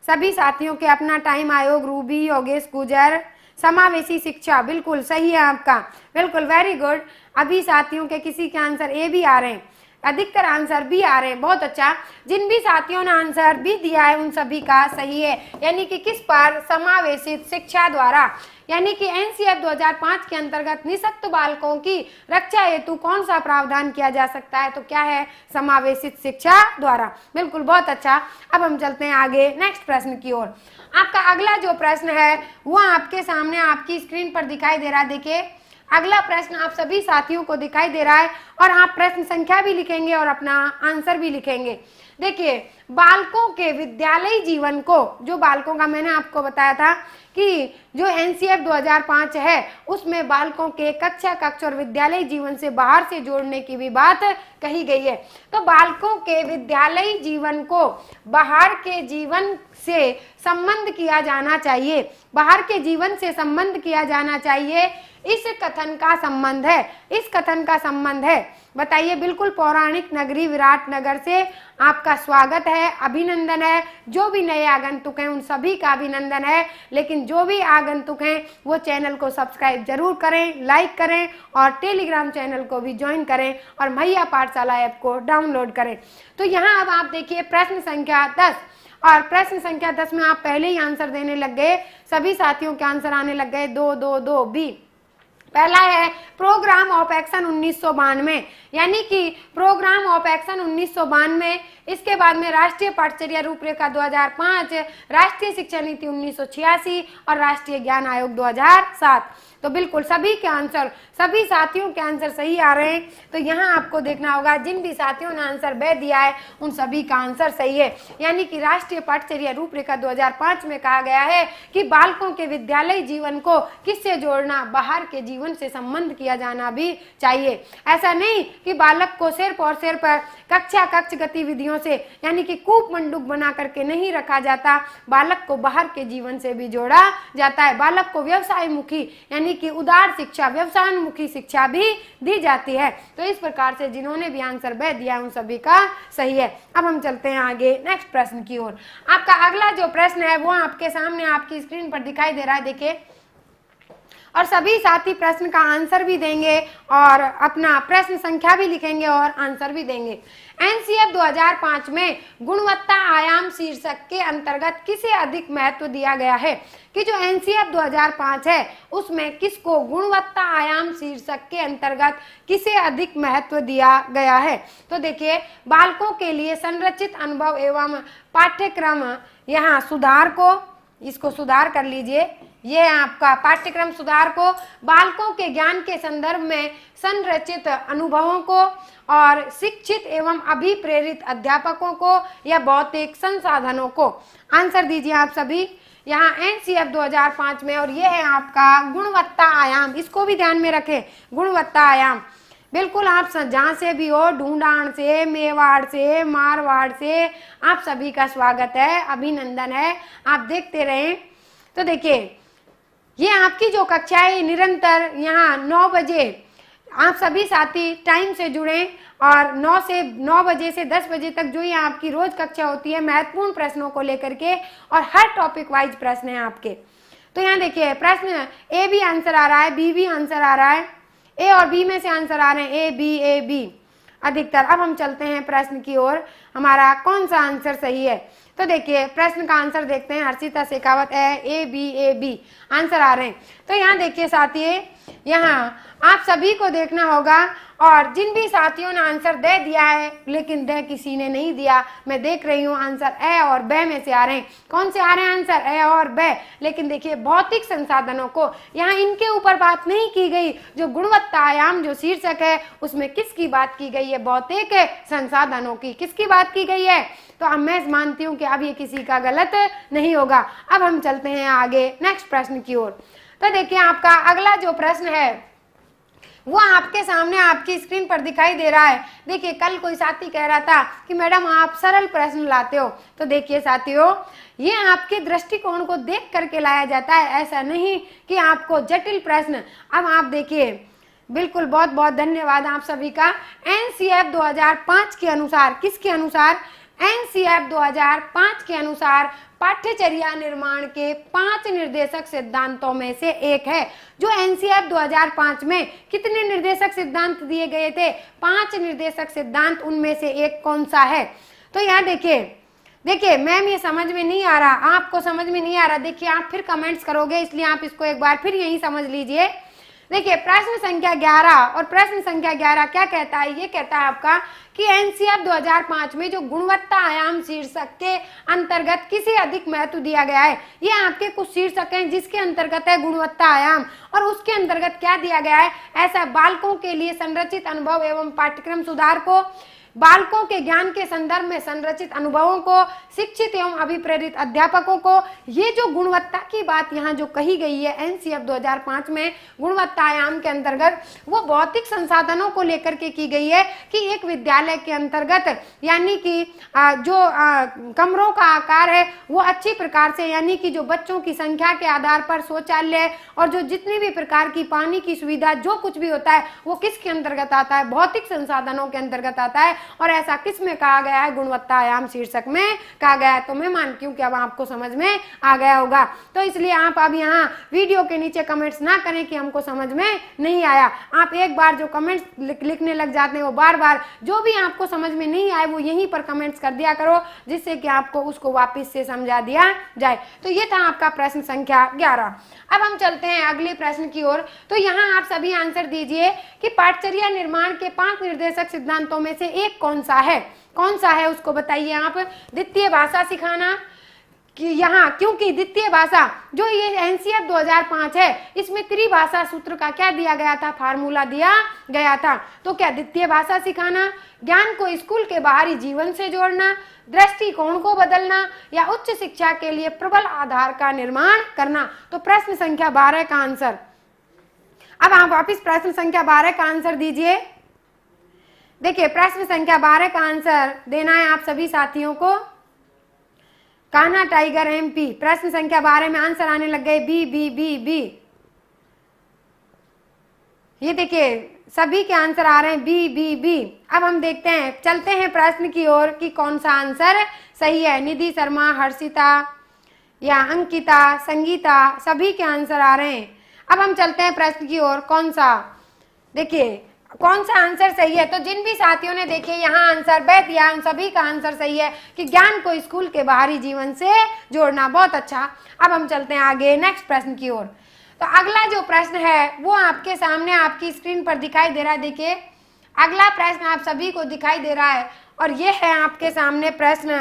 सभी साथियों के अपना टाइम आयोग, रूबी, योगेश गुजर, समावेशी शिक्षा, बिल्कुल सही है आपका, बिल्कुल वेरी गुड। अभी साथियों के किसी के आंसर ए भी आ रहे हैं, अधिकतर आंसर बी आ रहे हैं, बहुत अच्छा। जिन भी साथियों ने आंसर बी दिया है उन सभी का सही है। यानी कि किस पर, समावेशित शिक्षा द्वारा। यानी कि एनसीएफ 2005 के अंतर्गत निःशक्त बालकों की रक्षा हेतु कौन सा प्रावधान किया जा सकता है? तो क्या है, समावेशित शिक्षा द्वारा, बिल्कुल बहुत अच्छा। अब हम चलते हैं आगे नेक्स्ट प्रश्न की ओर। आपका अगला जो प्रश्न है वो आपके सामने आपकी स्क्रीन पर दिखाई दे रहा है। देखिए अगला प्रश्न आप सभी साथियों को दिखाई दे रहा है और आप प्रश्न संख्या भी लिखेंगे और अपना आंसर भी लिखेंगे। देखिए, बालकों के विद्यालयी जीवन को, जो बालकों का मैंने आपको बताया था कि जो एनसीएफ 2005 है उसमें बालकों के कक्ष और विद्यालय जीवन से बाहर से जोड़ने की भी बात कही गई है। तो बालकों के विद्यालयी जीवन को बाहर के जीवन से संबंध किया जाना चाहिए, बाहर के जीवन से संबंध किया जाना चाहिए। इस कथन का संबंध है, इस कथन का संबंध है, बताइए। बिल्कुल पौराणिक नगरी विराटनगर से आपका स्वागत है, अभिनंदन है। जो भी नए आगंतुक हैं उन सभी का अभिनंदन है। लेकिन जो भी आगंतुक हैं वो चैनल को सब्सक्राइब जरूर करें, लाइक करें और टेलीग्राम चैनल को भी ज्वाइन करें और मैया पाठशाला ऐप को डाउनलोड करें। तो यहाँ अब आप देखिए प्रश्न संख्या 10, और प्रश्न संख्या 10 में आप पहले ही आंसर देने लग गए। सभी साथियों के आंसर आने लग गए 2 2 2 बी। पहला है प्रोग्राम ऑफ एक्शन 1992, यानी कि प्रोग्राम ऑफ एक्शन 1992। इसके बाद में राष्ट्रीय पाठचर्या रूपरेखा 2005, राष्ट्रीय शिक्षा नीति 1986 और राष्ट्रीय ज्ञान आयोग 2007। तो बिल्कुल सभी के आंसर, सभी साथियों के आंसर सही आ रहे हैं। तो यहाँ आपको देखना होगा जिन भी साथियों ने आंसर बे दिया है उन सभी का आंसर सही है। यानी कि राष्ट्रीय पाठचर्या रूपरेखा 2005 में कहा गया है कि बालकों के विद्यालय जीवन को किससे जोड़ना, बाहर के जीवन से संबंध किया जाना भी चाहिए। ऐसा नहीं कि बालक को सिर्फ और सिर्फ कक्ष गतिविधियों से यानी कि कूप मंडूक बना करके नहीं रखा जाता, बालक को बाहर के जीवन से भी जोड़ा जाता है। बालक को व्यवसाय मुखी यानी कि उदार शिक्षा, व्यवसायोन्मुखी शिक्षा भी दी जाती है। तो इस प्रकार से जिन्होंने भी आंसर बे दिया उन सभी का सही है। अब हम चलते हैं आगे नेक्स्ट प्रश्न की ओर। आपका अगला जो प्रश्न है वो आपके सामने आपकी स्क्रीन पर दिखाई दे रहा है, देखिए। और सभी साथी प्रश्न का आंसर भी देंगे और अपना प्रश्न संख्या भी लिखेंगे और आंसर भी देंगे। एनसीएफ 2005 में गुणवत्ता आयाम शीर्षक के अंतर्गत किसे अधिक महत्व दिया गया है? कि जो एनसीएफ 2005 है उसमें किसको गुणवत्ता आयाम शीर्षक के अंतर्गत किसे अधिक महत्व दिया गया है? तो देखिए, बालकों के लिए संरचित अनुभव एवं पाठ्यक्रम, यहाँ सुधार को, इसको सुधार कर लीजिए, ये है आपका पाठ्यक्रम सुधार को, बालकों के ज्ञान के संदर्भ में संरचित अनुभवों को और शिक्षित एवं अभिप्रेरित अध्यापकों को या भौतिक संसाधनों को। आंसर दीजिए आप सभी यहाँ एनसीएफ 2005 में। और ये है आपका गुणवत्ता आयाम, इसको भी ध्यान में रखें, गुणवत्ता आयाम। बिल्कुल आप जहाँ से भी हो, ढूंढान से, मेवाड़ से, मारवाड़ से, आप सभी का स्वागत है, अभिनंदन है, आप देखते रहें। तो देखिए ये आपकी जो कक्षा है निरंतर यहाँ 9 बजे आप सभी साथी टाइम से जुड़ें और 9 बजे से 10 बजे तक जो ये आपकी रोज कक्षा होती है महत्वपूर्ण प्रश्नों को लेकर के, और हर टॉपिक वाइज प्रश्न है आपके। तो यहाँ देखिए प्रश्न ए भी आंसर आ रहा है, बी भी आंसर आ रहा है, ए और बी में से आंसर आ रहे हैं ए बी अधिकतर। अब हम चलते हैं प्रश्न की ओर, हमारा कौन सा आंसर सही है। तो देखिए प्रश्न का आंसर देखते हैं, हर्षिता शेखावत है, ए बी आंसर आ रहे हैं। तो यहाँ देखिए साथी, यहाँ आप सभी को देखना होगा, और जिन भी साथियों ने आंसर दे दिया है लेकिन दे किसी ने नहीं दिया, मैं देख रही हूँ आंसर ए और ब में से आ रहे हैं। कौन से आ रहे हैं आंसर? ए और ब। लेकिन देखिए भौतिक संसाधनों को यहाँ इनके ऊपर बात नहीं की गई। जो गुणवत्ता आयाम जो शीर्षक है उसमें किसकी बात की गई है? भौतिक संसाधनों की। किसकी बात की गई है? तो अब मैं मानती हूँ कि अब ये किसी का गलत नहीं होगा। अब हम चलते हैं आगे नेक्स्ट प्रश्न की ओर। तो देखिए आपका अगला जो प्रश्न है वो आपके सामने आपकी स्क्रीन पर दिखाई दे रहा है। देखिए कल कोई साथी कह रहा था कि मैडम आप सरल प्रश्न लाते हो। तो देखिए साथियों, ये आपके दृष्टिकोण को देख करके लाया जाता है, ऐसा नहीं कि आपको जटिल प्रश्न। अब आप देखिए, बिल्कुल बहुत बहुत धन्यवाद आप सभी का। एनसीएफ 2005 के अनुसार, किसके अनुसार? एनसीएफ 2005 के अनुसार पाठ्यचर्या निर्माण के 5 निर्देशक सिद्धांतों में से एक है। जो एनसीएफ 2005 में कितने निर्देशक सिद्धांत दिए गए थे? 5 निर्देशक सिद्धांत, उनमें से एक कौन सा है? तो यहाँ देखिए मैम ये समझ में नहीं आ रहा, आपको समझ में नहीं आ रहा, देखिए आप फिर कमेंट्स करोगे, इसलिए आप इसको एक बार फिर यही समझ लीजिए। देखिए प्रश्न संख्या 11 और प्रश्न संख्या 11 क्या कहता है? ये कहता है आपका कि एनसीएफ 2005 में जो गुणवत्ता आयाम शीर्षक के अंतर्गत किसे अधिक महत्व दिया गया है। ये आपके कुछ शीर्षक हैं जिसके अंतर्गत है गुणवत्ता आयाम, और उसके अंतर्गत क्या दिया गया है? ऐसा बालकों के लिए संरचित अनुभव एवं पाठ्यक्रम सुधार को, बालकों के ज्ञान के संदर्भ में संरचित अनुभवों को, शिक्षित एवं अभिप्रेरित अध्यापकों को। ये जो गुणवत्ता की बात यहाँ जो कही गई है एनसीएफ 2005 में गुणवत्ता आयाम के अंतर्गत, वो भौतिक संसाधनों को लेकर के की गई है कि एक विद्यालय के अंतर्गत यानी कि जो कमरों का आकार है वो अच्छी प्रकार से, यानी कि जो बच्चों की संख्या के आधार पर शौचालय और जो जितनी भी प्रकार की पानी की सुविधा जो कुछ भी होता है वो किसके अंतर्गत आता है? भौतिक संसाधनों के अंतर्गत आता है। और ऐसा किस में कहा गया है? गुणवत्ता आयाम शीर्षक में कहा गया है। तो मैं मानती हूँ कि अब आपको समझ में आ गया होगा। तो इसलिए आप अब यहाँ वीडियो के नीचे कमेंट्स ना करें कि हमको समझ में नहीं आया। आप एक बार जो कमेंट्स लिखने लग जाते हैं वो बार बार जो भी आपको समझ में नहीं आए वो यहीं पर कमेंट्स कर दिया करो, जिससे कि आपको उसको वापस से समझा दिया जाए। तो ये था आपका प्रश्न संख्या 11। अब हम चलते हैं अगले प्रश्न की ओर। तो यहाँ आप सभी आंसर दीजिए कि पाठ्यचर्या निर्माण के 5 निर्देशक सिद्धांतों में से एक कौन सा है? कौन सा है उसको बताइए आप। द्वितीय भाषा सिखाना, कि यहाँ क्योंकि द्वितीय भाषा जो ये एनसीएफ 2005 है इसमें त्रिभाषा सूत्र का क्या दिया गया था? फार्मूला दिया गया था। तो क्या द्वितीय भाषा सिखाना, ज्ञान को स्कूल के बाहरी जीवन से जोड़ना, दृष्टिकोण को बदलना, या उच्च शिक्षा के लिए प्रबल आधार का निर्माण करना? तो प्रश्न संख्या 12 का आंसर। अब आप वापिस प्रश्न संख्या 12 का आंसर दीजिए। देखिए प्रश्न संख्या 12 का आंसर देना है आप सभी साथियों को। कान्हा टाइगर एमपी, प्रश्न संख्या 12 में आंसर आने लग गए बी। ये देखिए सभी के आंसर आ रहे हैं बी। अब हम देखते हैं, चलते हैं प्रश्न की ओर कि कौन सा आंसर सही है। निधि शर्मा, हर्षिता या अंकिता, संगीता, सभी के आंसर आ रहे हैं। अब हम चलते हैं प्रश्न की ओर, कौन सा, देखिए कौन सा आंसर सही है। तो जिन भी साथियों ने देखिए यहाँ आंसर ब दिया उन सभी का आंसर सही है कि ज्ञान को स्कूल के बाहरी जीवन से जोड़ना। बहुत अच्छा। अब हम चलते हैं आगे नेक्स्ट प्रश्न की ओर। तो अगला जो प्रश्न है वो आपके सामने आपकी स्क्रीन पर दिखाई दे रहा है। देखिए अगला प्रश्न आप सभी को दिखाई दे रहा है और ये है आपके सामने प्रश्न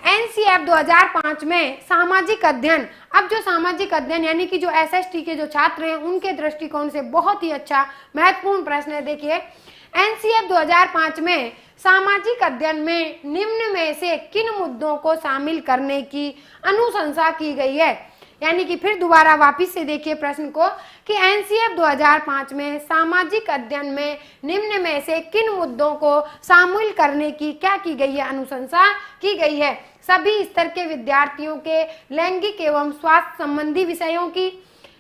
एनसीएफ 2005 में सामाजिक अध्ययन, अब जो सामाजिक अध्ययन यानी कि जो एसएसटी के जो छात्र हैं उनके दृष्टिकोण से बहुत ही अच्छा महत्वपूर्ण प्रश्न है। देखिए एनसीएफ 2005 में सामाजिक अध्ययन में निम्न में से किन मुद्दों को शामिल करने की अनुशंसा की गई है। यानी कि फिर दोबारा वापिस से देखिए प्रश्न को कि एनसीएफ 2005 में सामाजिक अध्ययन में निम्न में से किन मुद्दों को शामिल करने की क्या की गई है, अनुशंसा की गई है। सभी स्तर के विद्यार्थियों के लैंगिक एवं स्वास्थ्य संबंधी विषयों की,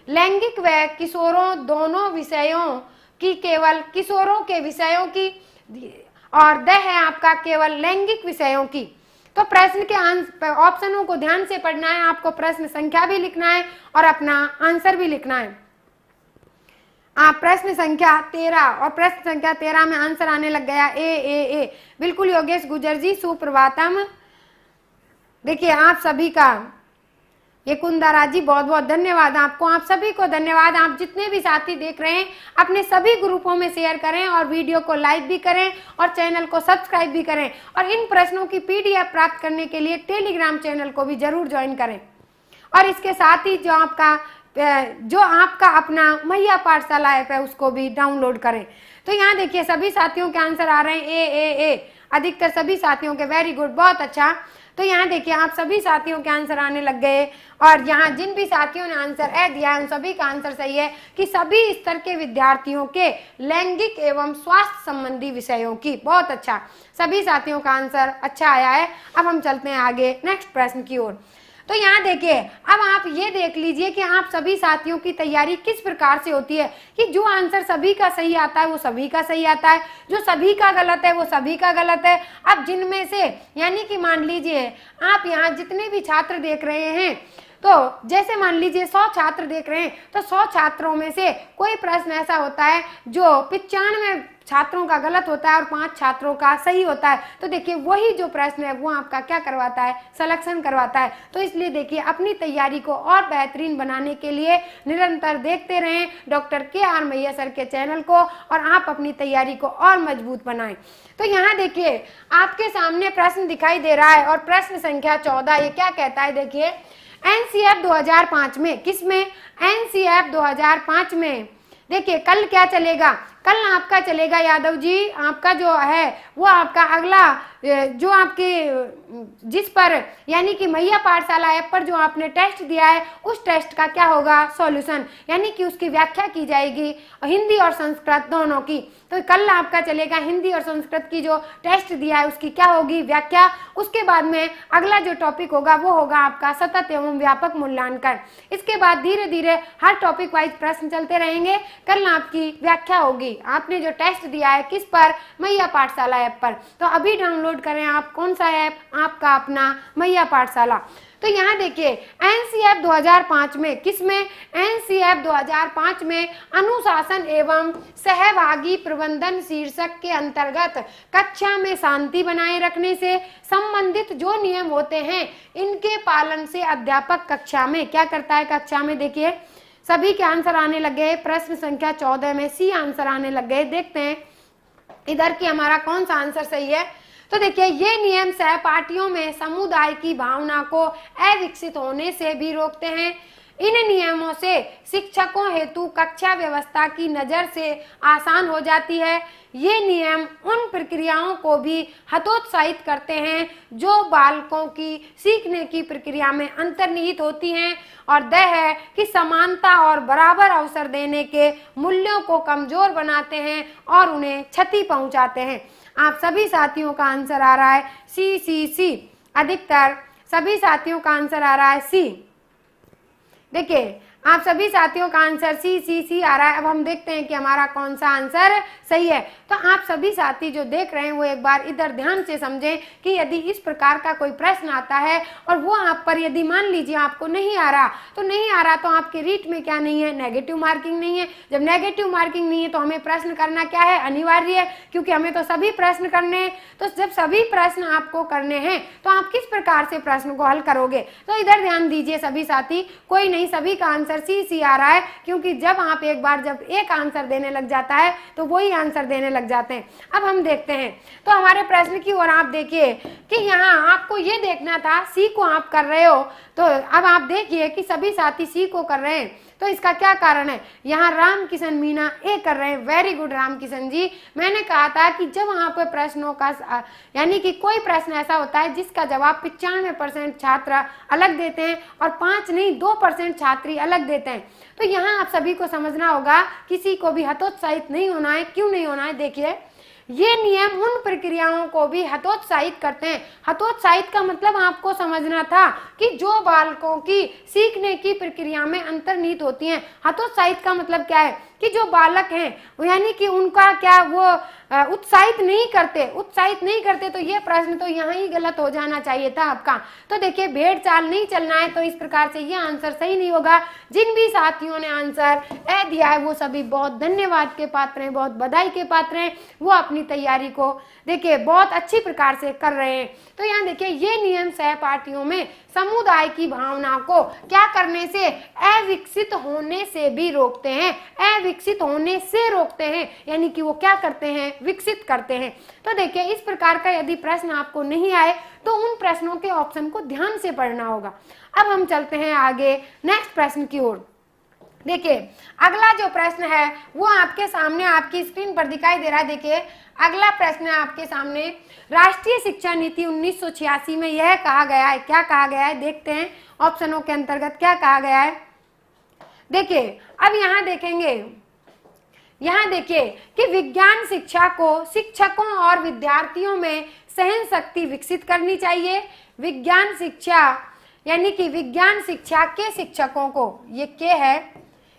लैंगिक व किशोरों दोनों विषयों की, केवल किशोरों के विषयों की, और द है आपका केवल लैंगिक विषयों की। तो प्रश्न के ऑप्शनों को ध्यान से पढ़ना है, आपको प्रश्न संख्या भी लिखना है और अपना आंसर भी लिखना है। आप प्रश्न संख्या 13 और प्रश्न संख्या 13 में आंसर आने लग गया ए। बिल्कुल योगेश गुजर जी, सुप्रभातम। देखिए आप सभी का, ये कुंदारा जी बहुत बहुत धन्यवाद आपको, आप सभी को धन्यवाद। आप जितने भी साथी देख रहे हैं अपने सभी ग्रुपों में शेयर करें और वीडियो को लाइक भी करें और चैनल को सब्सक्राइब भी करें। और इन प्रश्नों की पीडीएफ प्राप्त करने के लिए टेलीग्राम चैनल को भी जरूर ज्वाइन करें। और इसके साथ ही जो आपका अपना मैया पाठशाला ऐप है उसको भी डाउनलोड करें। तो यहाँ देखिए सभी साथियों के आंसर आ रहे हैं ए, अधिकतर सभी साथियों के, वेरी गुड, बहुत अच्छा। तो यहाँ देखिए आप सभी साथियों के आंसर आने लग गए और यहाँ जिन भी साथियों ने आंसर ए दिया है उन सभी का आंसर सही है कि सभी स्तर के विद्यार्थियों के लैंगिक एवं स्वास्थ्य संबंधी विषयों की। बहुत अच्छा, सभी साथियों का आंसर अच्छा आया है। अब हम चलते हैं आगे नेक्स्ट प्रश्न की ओर। तो यहाँ देखिए अब आप ये देख लीजिए कि आप सभी साथियों की तैयारी किस प्रकार से होती है कि जो आंसर सभी का सही आता है वो सभी का सही आता है, जो सभी का गलत है वो सभी का गलत है। अब जिनमें से यानी कि मान लीजिए आप यहाँ जितने भी छात्र देख रहे हैं, तो जैसे मान लीजिए 100 छात्र देख रहे हैं तो 100 छात्रों में से कोई प्रश्न ऐसा होता है जो 95 छात्रों का गलत होता है और 5 छात्रों का सही होता है। तो देखिए वही जो प्रश्न है वो आपका क्या करवाता है, सिलेक्शन करवाता है। तो इसलिए देखिए अपनी तैयारी को और बेहतरीन बनाने के लिए निरंतर देखते रहें डॉक्टर KR मैया सर के चैनल को और आप अपनी तैयारी को और मजबूत बनाएं। तो यहाँ देखिए आपके सामने प्रश्न दिखाई दे रहा है और प्रश्न संख्या 14 ये क्या कहता है। देखिए एनसीएफ 2005 में, किसमें, एनसीएफ 2005 में। देखिए कल क्या चलेगा, कल आपका चलेगा यादव जी, आपका जो है वो आपका अगला जो आपके जिस पर यानी कि मैया पाठशाला ऐप पर जो आपने टेस्ट दिया है उस टेस्ट का क्या होगा, सॉल्यूशन, यानी कि उसकी व्याख्या की जाएगी हिंदी और संस्कृत दोनों की। तो कल आपका चलेगा हिंदी और संस्कृत की जो टेस्ट दिया है उसकी क्या होगी, व्याख्या। उसके बाद में अगला जो टॉपिक होगा वो होगा आपका सतत एवं व्यापक मूल्यांकन। इसके बाद धीरे धीरे हर टॉपिक वाइज प्रश्न चलते रहेंगे। कल आपकी व्याख्या होगी, आपने जो टेस्ट दिया है किस पर, मैया पाठशाला ऐप पर। तो अभी डाउनलोड करें आप, कौन सा ऐप, आपका अपना मैया पाठशाला। तो यहाँ देखिए एनसीएफ 2005 में, किसमें, एनसीएफ 2005 में अनुशासन एवं सहभागी प्रबंधन शीर्षक के अंतर्गत कक्षा में शांति बनाए रखने से संबंधित जो नियम होते हैं इनके पालन से अध्यापक कक्षा में क्या करता है। कक्षा में देखिए सभी के आंसर आने लगे, प्रश्न संख्या 14 में सी आंसर आने लग गए। देखते हैं इधर की हमारा कौन सा आंसर सही है। तो देखिए ये नियम सहपाठियों में समुदाय की भावना को अविकसित होने से भी रोकते हैं। इन नियमों से शिक्षकों हेतु कक्षा व्यवस्था की नजर से आसान हो जाती है। ये नियम उन प्रक्रियाओं को भी हतोत्साहित करते हैं जो बालकों की सीखने की प्रक्रिया में अंतर्निहित होती हैं और द है कि समानता और बराबर अवसर देने के मूल्यों को कमजोर बनाते हैं और उन्हें क्षति पहुंचाते हैं। आप सभी साथियों का आंसर आ रहा है सी। अधिकतर सभी साथियों का आंसर आ रहा है सी। देखिए आप सभी साथियों का आंसर सी आ रहा है। अब हम देखते हैं कि हमारा कौन सा आंसर सही है। तो आप सभी साथी जो देख रहे हैं वो एक बार इधर ध्यान से समझें कि यदि इस प्रकार का कोई प्रश्न आता है और वो आप पर यदि मान लीजिए आपको नहीं आ रहा तो आपके रीट में क्या नहीं है, नेगेटिव मार्किंग नहीं है। जब नेगेटिव मार्किंग नहीं है तो हमें प्रश्न करना क्या है, अनिवार्य है, क्योंकि हमें तो सभी प्रश्न करने हैं। तो जब सभी प्रश्न आपको करने हैं तो आप किस प्रकार से प्रश्न को हल करोगे। तो इधर ध्यान दीजिए सभी साथी, कोई नहीं, सभी का आंसर आंसर सी सी आ रहा है, क्योंकि जब आप एक बार जब एक आंसर देने लग जाता है तो वही आंसर देने लग जाते हैं। अब हम देखते हैं तो हमारे प्रश्न की ओर आप देखिए कि यहाँ आपको ये देखना था सी को आप कर रहे हो, तो अब आप देखिए कि सभी साथी सी को कर रहे हैं, तो इसका क्या कारण है। यहाँ राम किशन मीना ए कर रहे हैं, वेरी गुड राम किशन जी। मैंने कहा था कि जब वहाँ पे प्रश्नों का यानी कि कोई प्रश्न ऐसा होता है जिसका जवाब 95% छात्र अलग देते हैं और 5 नहीं 2% छात्री अलग देते हैं, तो यहाँ आप सभी को समझना होगा किसी को भी हतोत्साहित नहीं होना है। क्यों नहीं होना है, देखिए ये नियम उन प्रक्रियाओं को भी हतोत्साहित करते हैं। हतोत्साहित का मतलब आपको समझना था कि जो बालकों की सीखने की प्रक्रिया में अंतर्निहित होती हैं। हतोत्साहित का मतलब क्या है कि जो बालक हैं यानी कि उनका क्या वो उत्साहित नहीं करते, तो ये प्रश्न तो यहाँ ही गलत हो जाना चाहिए था आपका। तो देखिए भेड़ चाल नहीं चलना है, तो इस प्रकार से ये आंसर सही नहीं होगा। जिन भी साथियों ने आंसर ए दिया है वो सभी बहुत धन्यवाद के पात्र हैं, बहुत बधाई के पात्र हैं। वो अपनी तैयारी को देखिए बहुत अच्छी प्रकार से कर रहे हैं। तो यहाँ देखिए ये नियम सहपाठियों में समुदाय की भावना को क्या करने से, अविकसित होने से भी रोकते हैं। अविकसित होने से रोकते हैं यानी कि वो क्या करते हैं, विकसित करते हैं। तो देखिए इस प्रकार का यदि प्रश्न आपको नहीं आए तो उन प्रश्नों के ऑप्शन को ध्यान से पढ़ना होगा। अब हम चलते हैं आगे नेक्स्ट प्रश्न की ओर। देखिए अगला जो प्रश्न है वो आपके सामने आपकी स्क्रीन पर दिखाई दे रहा है। देखिए अगला प्रश्न है आपके सामने, राष्ट्रीय शिक्षा नीति 1986 में यह कहा गया है, क्या कहा गया है, देखते हैं ऑप्शनों के अंतर्गत क्या कहा गया है। देखिए अब यहाँ देखेंगे, यहाँ देखिए कि विज्ञान शिक्षा को शिक्षकों और विद्यार्थियों में सहन शक्ति विकसित करनी चाहिए। विज्ञान शिक्षा यानी कि विज्ञान शिक्षा के शिक्षकों को, ये के है,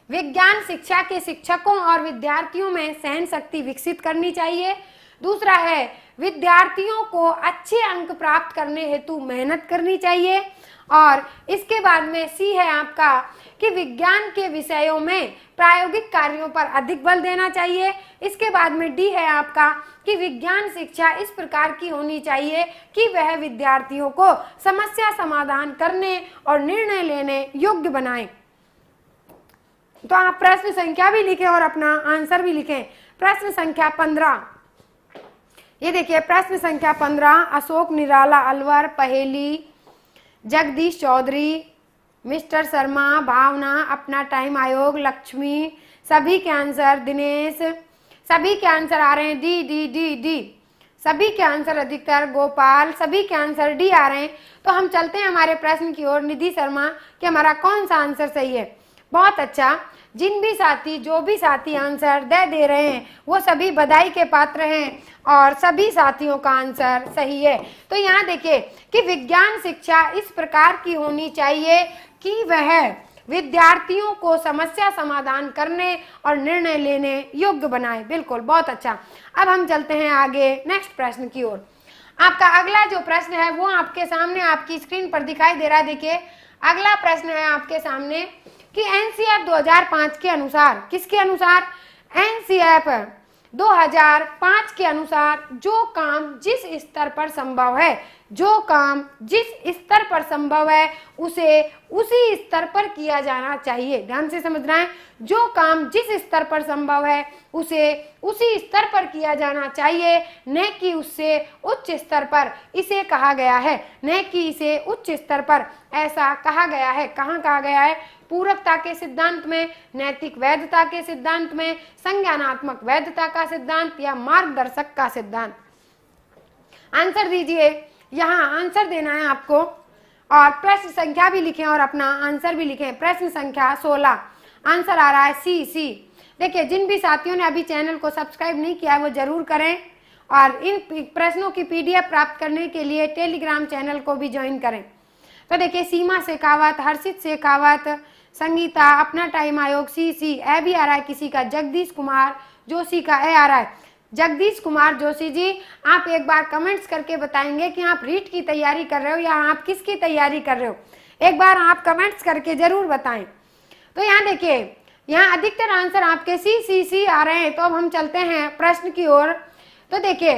विज्ञान शिक्षा के शिक्षकों और विद्यार्थियों में सहन शक्ति विकसित करनी चाहिए। दूसरा है विद्यार्थियों को अच्छे अंक प्राप्त करने हेतु मेहनत करनी चाहिए। और इसके बाद में सी है आपका कि विज्ञान के विषयों में प्रायोगिक कार्यों पर अधिक बल देना चाहिए। इसके बाद में डी है आपका कि विज्ञान शिक्षा इस प्रकार की होनी चाहिए कि वह विद्यार्थियों को समस्या समाधान करने और निर्णय लेने योग्य बनाए। तो आप प्रश्न संख्या भी लिखें और अपना आंसर भी लिखें। प्रश्न संख्या 15, ये देखिए प्रश्न संख्या 15, अशोक निराला अलवर, पहेली, जगदीश चौधरी, मिस्टर शर्मा, भावना, अपना टाइम आयोग, लक्ष्मी, सभी के आंसर, दिनेश, सभी के आंसर आ रहे हैं डी डी डी डी, सभी के आंसर अधिकतर, गोपाल, सभी के आंसर डी आ रहे हैं। तो हम चलते हैं हमारे प्रश्न की ओर, निधि शर्मा, कि हमारा कौन सा आंसर सही है। बहुत अच्छा, जिन भी साथी जो भी साथी आंसर दे रहे हैं वो सभी बधाई के पात्र हैं और सभी साथियों का आंसर सही है। तो यहाँ देखिए कि विज्ञान शिक्षा इस प्रकार की होनी चाहिए कि वह विद्यार्थियों को समस्या समाधान करने और निर्णय लेने योग्य बनाए। बिल्कुल, बहुत अच्छा। अब हम चलते हैं आगे नेक्स्ट प्रश्न की ओर। आपका अगला जो प्रश्न है वो आपके सामने आपकी स्क्रीन पर दिखाई दे रहा है। देखिए अगला प्रश्न है आपके सामने कि एनसीआर 2005 के अनुसार, किसके अनुसार, एनसीआर 2005 के अनुसार जो काम जिस स्तर पर संभव है, जो काम जिस स्तर पर संभव है उसे उसी स्तर पर किया जाना चाहिए। ध्यान से समझना है, जो काम जिस स्तर पर संभव है उसे उसी स्तर पर किया जाना चाहिए, न कि उससे उच्च स्तर पर। इसे कहा गया है, न कि इसे उच्च स्तर पर, ऐसा कहा गया है। कहाँ कहा गया है, पूरकता के सिद्धांत में, नैतिक वैधता के सिद्धांत में, संज्ञानात्मक वैधता का सिद्धांत या मार्गदर्शक का सिद्धांत। आंसर दीजिए, यहाँ आंसर देना है आपको और प्रश्न संख्या भी लिखें और अपना आंसर भी लिखें। प्रश्न संख्या 16, आंसर आ रहा है सी सी। देखिए जिन भी साथियों ने अभी चैनल को सब्सक्राइब नहीं किया है वो जरूर करें और इन प्रश्नों की पीडीएफ प्राप्त करने के लिए टेलीग्राम चैनल को भी ज्वाइन करें। तो देखिए सीमा शेखावत, हर्षित शेखावत, संगीता, अपना टाइम आयोग, सी सी, ए भी आ रहा है किसी का, जगदीश कुमार जोशी का ए आ रहा है। जगदीश कुमार जोशी जी, आप एक बार कमेंट्स करके बताएंगे कि आप रीट की तैयारी कर रहे हो या आप किसकी तैयारी कर रहे हो, एक बार आप कमेंट्स करके जरूर बताएं। तो यहाँ देखिए यहाँ अधिकतर आंसर आपके सी आ रहे हैं। तो अब हम चलते हैं प्रश्न की ओर। तो देखिए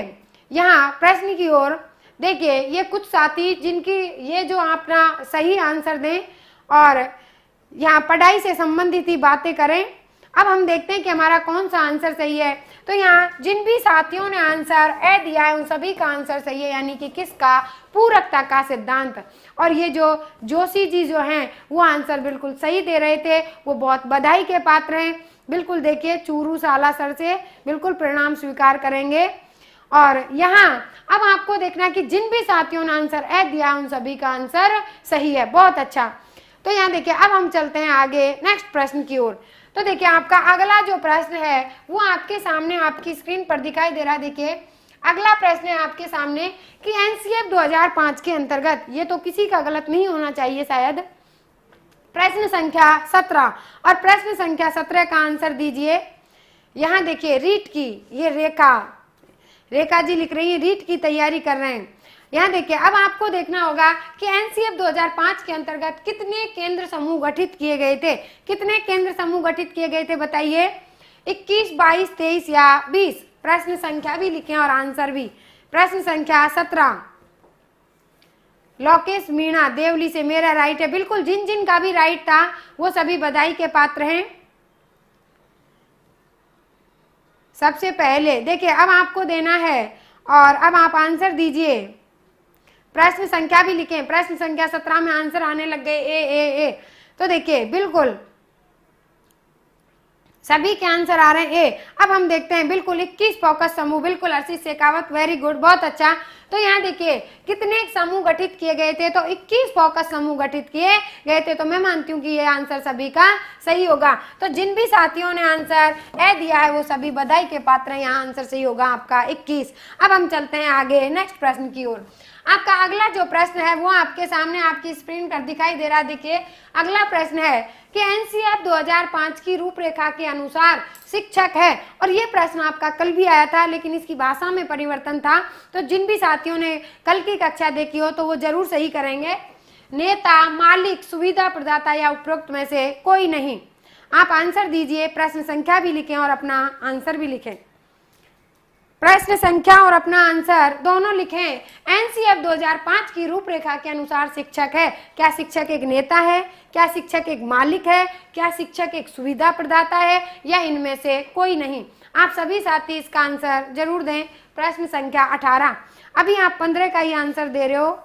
यहाँ प्रश्न की ओर देखिए ये कुछ साथी जिनकी ये जो अपना सही आंसर दें और यहाँ पढ़ाई से संबंधित ही बातें करें। अब हम देखते हैं कि हमारा कौन सा आंसर सही है। तो यहाँ जिन भी साथियों ने आंसर ए दिया है उन सभी का आंसर सही है, यानी कि किसका, पूरकता का सिद्धांत। और ये जो जोशी जी जो हैं वो आंसर बिल्कुल सही दे रहे थे, वो बहुत बधाई के पात्र हैं। बिल्कुल देखिए चूरू साला सर से बिल्कुल परिणाम स्वीकार करेंगे। और यहाँ अब आपको देखना कि जिन भी साथियों ने आंसर ए दिया उन सभी का आंसर सही है, बहुत अच्छा। तो यहाँ देखिए अब हम चलते हैं आगे नेक्स्ट प्रश्न की ओर। तो देखिए आपका अगला जो प्रश्न है वो आपके सामने आपकी स्क्रीन पर दिखाई दे रहा है। देखिए अगला प्रश्न है आपके सामने कि एनसीएफ 2005 के अंतर्गत, ये तो किसी का गलत नहीं होना चाहिए शायद, प्रश्न संख्या 17 और प्रश्न संख्या 17 का आंसर दीजिए। यहाँ देखिए रीट की, ये रेखा जी लिख रही है, रीट की तैयारी कर रहे हैं। यहाँ देखिए अब आपको देखना होगा कि एनसीएफ 2005 के अंतर्गत कितने केंद्र समूह गठित किए गए थे। कितने केंद्र समूह गठित किए गए थे बताइए? 21, 22, 23 या 20? प्रश्न संख्या भी लिखें और आंसर भी। प्रश्न संख्या 17, लोकेश मीणा देवली से मेरा राइट है। बिल्कुल जिन जिन का भी राइट था वो सभी बधाई के पात्र हैं। सबसे पहले देखिए अब आपको देना है और अब आप आंसर दीजिए। प्रश्न संख्या भी लिखें। प्रश्न संख्या 17 में आंसर आने लग गए ए। तो देखिए बिल्कुल सभी के आंसर आ रहे हैं ए। अब हम देखते हैं बिल्कुल 21 फोकस समूह, बिल्कुल आशीष शेखावत, वेरी गुड, बहुत अच्छा। तो यहाँ देखिए कितने समूह गठित किए गए थे, तो 21 फोकस समूह गठित किए गए थे। तो मैं मानती हूँ कि ये आंसर सभी का सही होगा। तो जिन भी साथियों ने आंसर ए दिया है वो सभी बधाई के पात्र हैं। यहाँ आंसर सही होगा आपका 21। अब हम चलते हैं आगे नेक्स्ट प्रश्न की ओर। आपका अगला जो प्रश्न है वो आपके सामने आपकी स्क्रीन पर दिखाई दे रहा है। देखिए अगला प्रश्न है कि एनसीएफ 2005 की रूपरेखा के अनुसार शिक्षक है। और ये प्रश्न आपका कल भी आया था लेकिन इसकी भाषा में परिवर्तन था। तो जिन भी साथियों ने कल की कक्षा देखी हो तो वो जरूर सही करेंगे। नेता, मालिक, सुविधा प्रदाता या उपरोक्त में से कोई नहीं। आप आंसर दीजिए, प्रश्न संख्या भी लिखें और अपना आंसर भी लिखें। प्रश्न संख्या और अपना आंसर दोनों लिखें। एनसीएफ 2005 की रूपरेखा के अनुसार शिक्षक है। क्या शिक्षक एक नेता है? क्या शिक्षक एक मालिक है? क्या शिक्षक एक सुविधा प्रदाता है? या इनमें से कोई नहीं? आप सभी साथी इसका आंसर जरूर दें। प्रश्न संख्या 18, अभी आप 15 का ही आंसर दे रहे हो।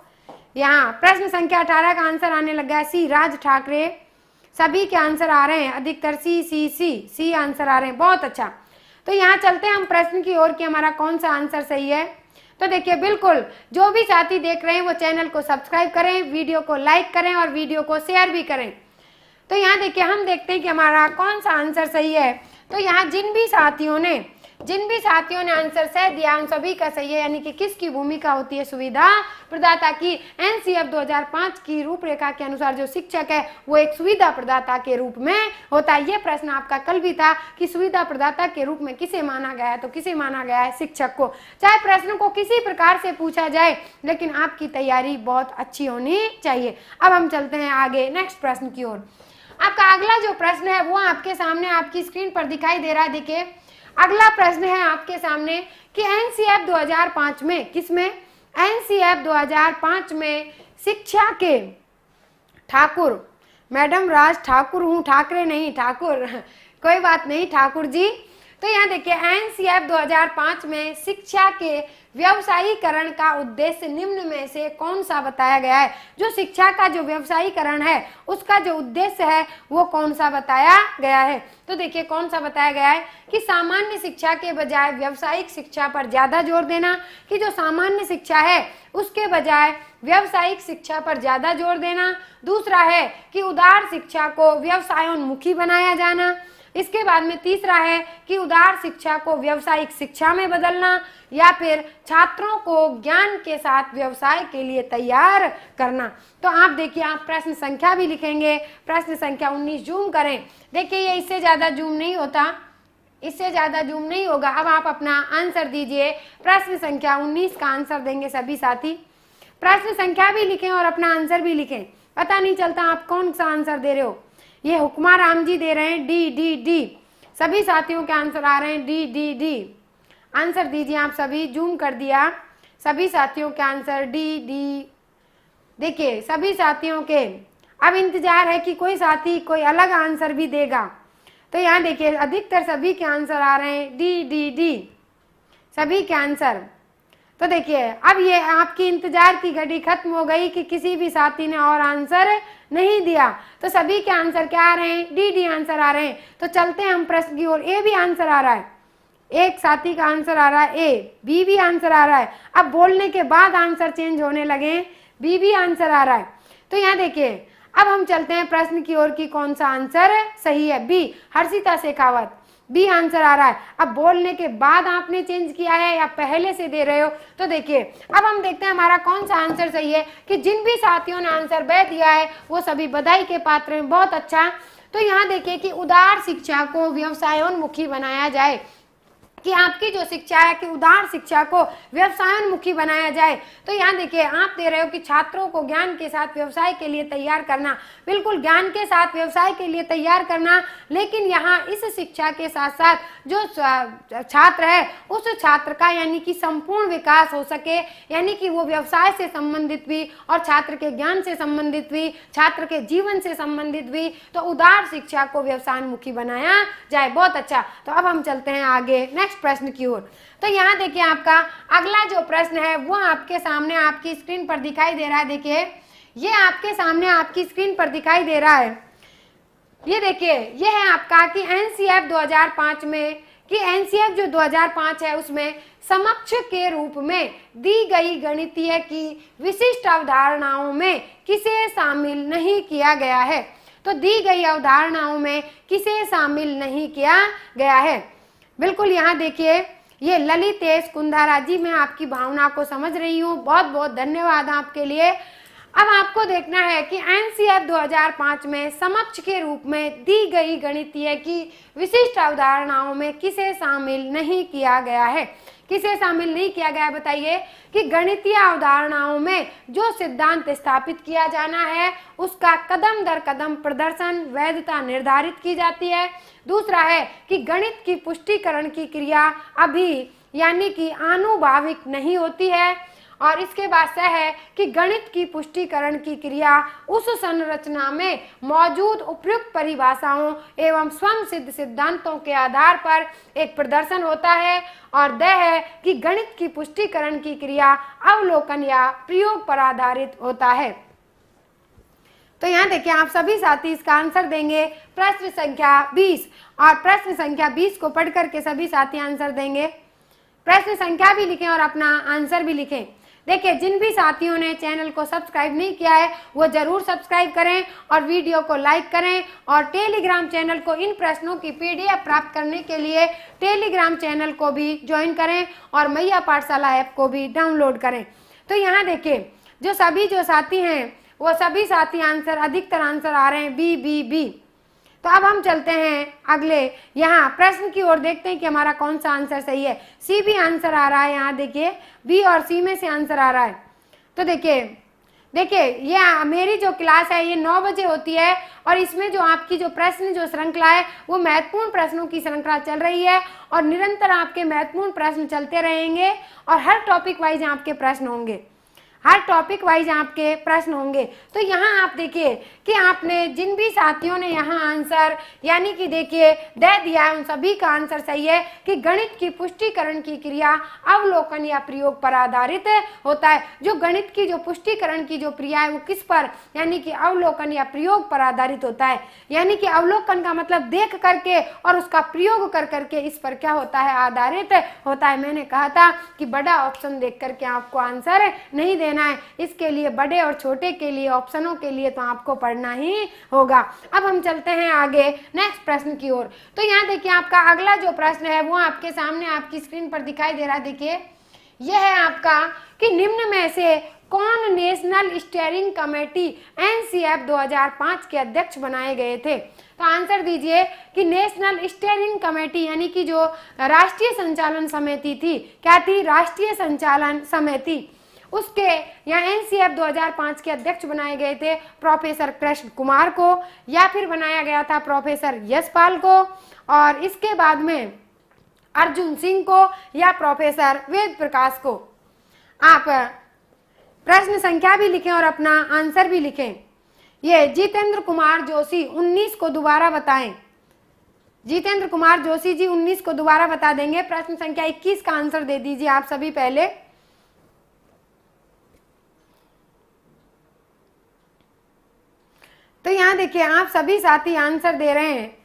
यहाँ प्रश्न संख्या 18 का आंसर आने लगा है सी, राज ठाकरे। सभी के आंसर आ रहे हैं, अधिकतर सी आंसर आ रहे हैं, बहुत अच्छा। तो यहाँ चलते हैं हम प्रश्न की ओर कि हमारा कौन सा आंसर सही है। तो देखिए बिल्कुल जो भी साथी देख रहे हैं वो चैनल को सब्सक्राइब करें, वीडियो को लाइक करें और वीडियो को शेयर भी करें। तो यहाँ देखिए हम देखते हैं कि हमारा कौन सा आंसर सही है। तो यहाँ जिन भी साथियों ने आंसर सही दिया उन सभी का सही है, यानी कि किसकी भूमिका होती है? सुविधा प्रदाता की। एनसीएफ 2005 की रूपरेखा के अनुसार जो शिक्षक है वो एक सुविधा प्रदाता के रूप में होता है। ये प्रश्न आपका कल भी था कि सुविधा प्रदाता के रूप में किसे माना गया है, तो किसे माना गया है? शिक्षक को। चाहे प्रश्न को किसी प्रकार से पूछा जाए लेकिन आपकी तैयारी बहुत अच्छी होनी चाहिए। अब हम चलते हैं आगे नेक्स्ट प्रश्न की ओर। आपका अगला जो प्रश्न है वो आपके सामने आपकी स्क्रीन पर दिखाई दे रहा है। देखिए अगला प्रश्न है आपके सामने कि एनसीएफ 2005 में, किसमें? एनसीएफ 2005 में शिक्षा के ठाकुर, मैडम राज ठाकुर हूँ, ठाकरे नहीं, ठाकुर, कोई बात नहीं ठाकुर जी। तो यहाँ देखिए एनसीएफ 2005 में शिक्षा के व्यवसायीकरण का उद्देश्य निम्न में से कौन सा बताया गया है? जो शिक्षा का जो व्यवसायीकरण है उसका जो उद्देश्य है वो कौन सा बताया गया है? तो देखिए कौन सा बताया गया है कि सामान्य शिक्षा के बजाय व्यावसायिक शिक्षा पर ज्यादा जोर देना, कि जो सामान्य शिक्षा है उसके बजाय व्यावसायिक शिक्षा पर ज्यादा जोर देना। दूसरा है कि उदार शिक्षा को व्यवसायोन्मुखी बनाया जाना। इसके बाद में तीसरा है कि उदार शिक्षा को व्यावसायिक शिक्षा में बदलना, या फिर छात्रों को ज्ञान के साथ व्यवसाय के लिए तैयार करना। तो आप देखिए आप प्रश्न संख्या भी लिखेंगे। प्रश्न संख्या 19 जूम करें। देखिए ये इससे ज्यादा जूम नहीं होता, इससे ज्यादा जूम नहीं होगा। अब आप अपना आंसर दीजिए। प्रश्न संख्या 19 का आंसर देंगे सभी साथी। प्रश्न संख्या भी लिखें और अपना आंसर भी लिखें, पता नहीं चलता आप कौन सा आंसर दे रहे हो। ये हुक्मा राम जी दे रहे हैं डी। सभी साथियों के आंसर आ रहे हैं डी। आंसर दीजिए आप सभी, जूम कर दिया। सभी साथियों के आंसर डी। देखिए सभी साथियों के अब इंतजार है कि कोई साथी कोई अलग आंसर भी देगा। तो यहाँ देखिए अधिकतर सभी के आंसर आ रहे हैं डी डी डी, सभी के आंसर। तो देखिए अब ये आपकी इंतजार की घड़ी खत्म हो गई कि किसी भी साथी ने और आंसर नहीं दिया, तो सभी के आंसर क्या आ रहे हैं, डी डी आंसर आ रहे हैं। तो चलते हैं हम प्रश्न की ओर। ए भी आंसर आ रहा है, एक साथी का आंसर आ रहा है ए, बी भी आंसर आ रहा है। अब बोलने के बाद आंसर चेंज होने लगे, बी भी आंसर आ रहा है। तो यहाँ देखिए अब हम चलते हैं प्रश्न की ओर कि कौन सा आंसर सही है। B, Harshita Shekhawat, B answer आ रहा है। अब बोलने के बाद आपने चेंज किया है या पहले से दे रहे हो। तो देखिए अब हम देखते हैं हमारा कौन सा आंसर सही है कि जिन भी साथियों ने आंसर बे दिया है वो सभी बधाई के पात्र हैं, बहुत अच्छा। तो यहाँ देखिए कि उदार शिक्षा को व्यवसायोन्मुखी बनाया जाए, कि आपकी जो शिक्षा है कि उदार शिक्षा को व्यवसायोन्मुखी बनाया जाए। तो यहाँ देखिए आप दे रहे हो कि छात्रों को ज्ञान के साथ व्यवसाय के लिए तैयार करना, बिल्कुल ज्ञान के साथ व्यवसाय के लिए तैयार करना। लेकिन यहाँ इस शिक्षा के साथ साथ जो छात्र है उस छात्र का यानी कि संपूर्ण विकास हो सके, यानी कि वो व्यवसाय से संबंधित भी और छात्र के ज्ञान से संबंधित भी, छात्र के जीवन से संबंधित भी। तो उदार शिक्षा को व्यवसायोन्मुखी बनाया जाए, बहुत अच्छा। तो अब हम चलते हैं आगे नेक्स्ट प्रश्न की ओर। तो यहाँ देखिए आपका अगला जो प्रश्न है वो आपके सामने आपकी स्क्रीन पर दिखाई दे रहा है। देखिए ये आपके सामने आपकी स्क्रीन पर दिखाई दे रहा है। ये देखिए ये है आपका कि एनसीएफ 2005 में, कि एनसीएफ जो 2005 है उसमें समक्ष के रूप में दी गई गणितीय की विशिष्ट अवधारणाओं में किसे शामिल नहीं किया गया है। तो दी गई अवधारणाओं में किसे शामिल नहीं किया गया है। बिल्कुल यहाँ देखिए ये ललितेश कुंदारा जी, मैं आपकी भावना को समझ रही हूँ, बहुत बहुत धन्यवाद आपके लिए। अब आपको देखना है कि एनसीएफ 2005 में समक्ष के रूप में दी गई गणितीय की विशिष्ट अवधारणाओं में किसे शामिल नहीं किया गया है। किसे शामिल नहीं किया गया बताइए। कि गणितीय अवधारणाओं में जो सिद्धांत स्थापित किया जाना है उसका कदम दर कदम प्रदर्शन वैधता निर्धारित की जाती है। दूसरा है कि गणित की पुष्टिकरण की क्रिया अभी यानी कि आनुभाविक नहीं होती है। और इसके बाद से है कि गणित की पुष्टिकरण की क्रिया उस संरचना में मौजूद उपयुक्त परिभाषाओं एवं स्वयं सिद्ध सिद्धांतों के आधार पर एक प्रदर्शन होता है। और द है कि गणित की पुष्टिकरण की क्रिया अवलोकन या प्रयोग पर आधारित होता है। तो यहाँ देखिए आप सभी साथी इसका आंसर देंगे प्रश्न संख्या 20, और प्रश्न संख्या 20 को पढ़ करके सभी साथी आंसर देंगे। प्रश्न संख्या भी लिखें और अपना आंसर भी लिखें। देखिए जिन भी साथियों ने चैनल को सब्सक्राइब नहीं किया है वो जरूर सब्सक्राइब करें और वीडियो को लाइक करें। और टेलीग्राम चैनल को इन प्रश्नों की पीडीएफ प्राप्त करने के लिए टेलीग्राम चैनल को भी ज्वाइन करें और मैया पाठशाला ऐप को भी डाउनलोड करें। तो यहाँ देखिए जो साथी हैं वो सभी साथी आंसर, अधिकतर आंसर आ रहे हैं बी बी बी। तो अब हम चलते हैं अगले यहाँ प्रश्न की ओर, देखते हैं कि हमारा कौन सा आंसर सही है। सी भी आंसर आ रहा है, यहाँ देखिए बी और सी में से आंसर आ रहा है। तो देखिए ये मेरी जो क्लास है ये 9 बजे होती है और इसमें जो आपकी जो प्रश्न जो श्रृंखला है वो महत्वपूर्ण प्रश्नों की श्रृंखला चल रही है और निरंतर आपके महत्वपूर्ण प्रश्न चलते रहेंगे और हर टॉपिक वाइज आपके प्रश्न होंगे, हर टॉपिक वाइज आपके प्रश्न होंगे। तो यहाँ आप देखिए कि आपने जिन भी साथियों ने यहाँ आंसर यानी कि देखिए दे दिया है उन सभी का आंसर सही है कि गणित की पुष्टिकरण की क्रिया अवलोकन या प्रयोग पर आधारित होता है। जो गणित की जो पुष्टिकरण की जो क्रिया है वो किस पर यानी कि अवलोकन या प्रयोग पर आधारित होता है। यानी कि अवलोकन का मतलब देख करके और उसका प्रयोग कर करके इस पर क्या होता है, आधारित होता है। मैंने कहा था कि बड़ा ऑप्शन देख करके आपको आंसर नहीं देना है, इसके लिए बड़े और छोटे के लिए ऑप्शनों के लिए तो आपको पढ़ना ही होगा। अब हम चलते हैं आगे नेक्स्ट प्रश्न की ओर। तो यहाँ देखिए आपका अगला जो प्रश्न है वो आपके सामने आपकी स्क्रीन पर दिखाई दे रहा है। देखिए यह है आपका कि निम्न में से कौन नेशनल स्टीयरिंग कमेटी एनसीएफ 2005 के अध्यक्ष बनाए गए थे। तो आंसर दीजिए कि नेशनल स्टीयरिंग कमेटी यानी कि जो राष्ट्रीय संचालन समिति थी, क्या थी, राष्ट्रीय संचालन समिति, उसके यहाँ एनसीएफ 2005 के अध्यक्ष बनाए गए थे प्रोफेसर कृष्ण कुमार को या फिर बनाया गया था प्रोफेसर यशपाल को और इसके बाद में अर्जुन सिंह को या प्रोफेसर वेद प्रकाश को। आप प्रश्न संख्या भी लिखें और अपना आंसर भी लिखें। ये जितेंद्र कुमार जोशी 19 को दोबारा बताएं। जितेंद्र कुमार जोशी जी 19 को दोबारा बता देंगे। प्रश्न संख्या 21 का आंसर दे दीजिए आप सभी पहले। तो यहाँ देखिए आप सभी साथी आंसर दे रहे हैं,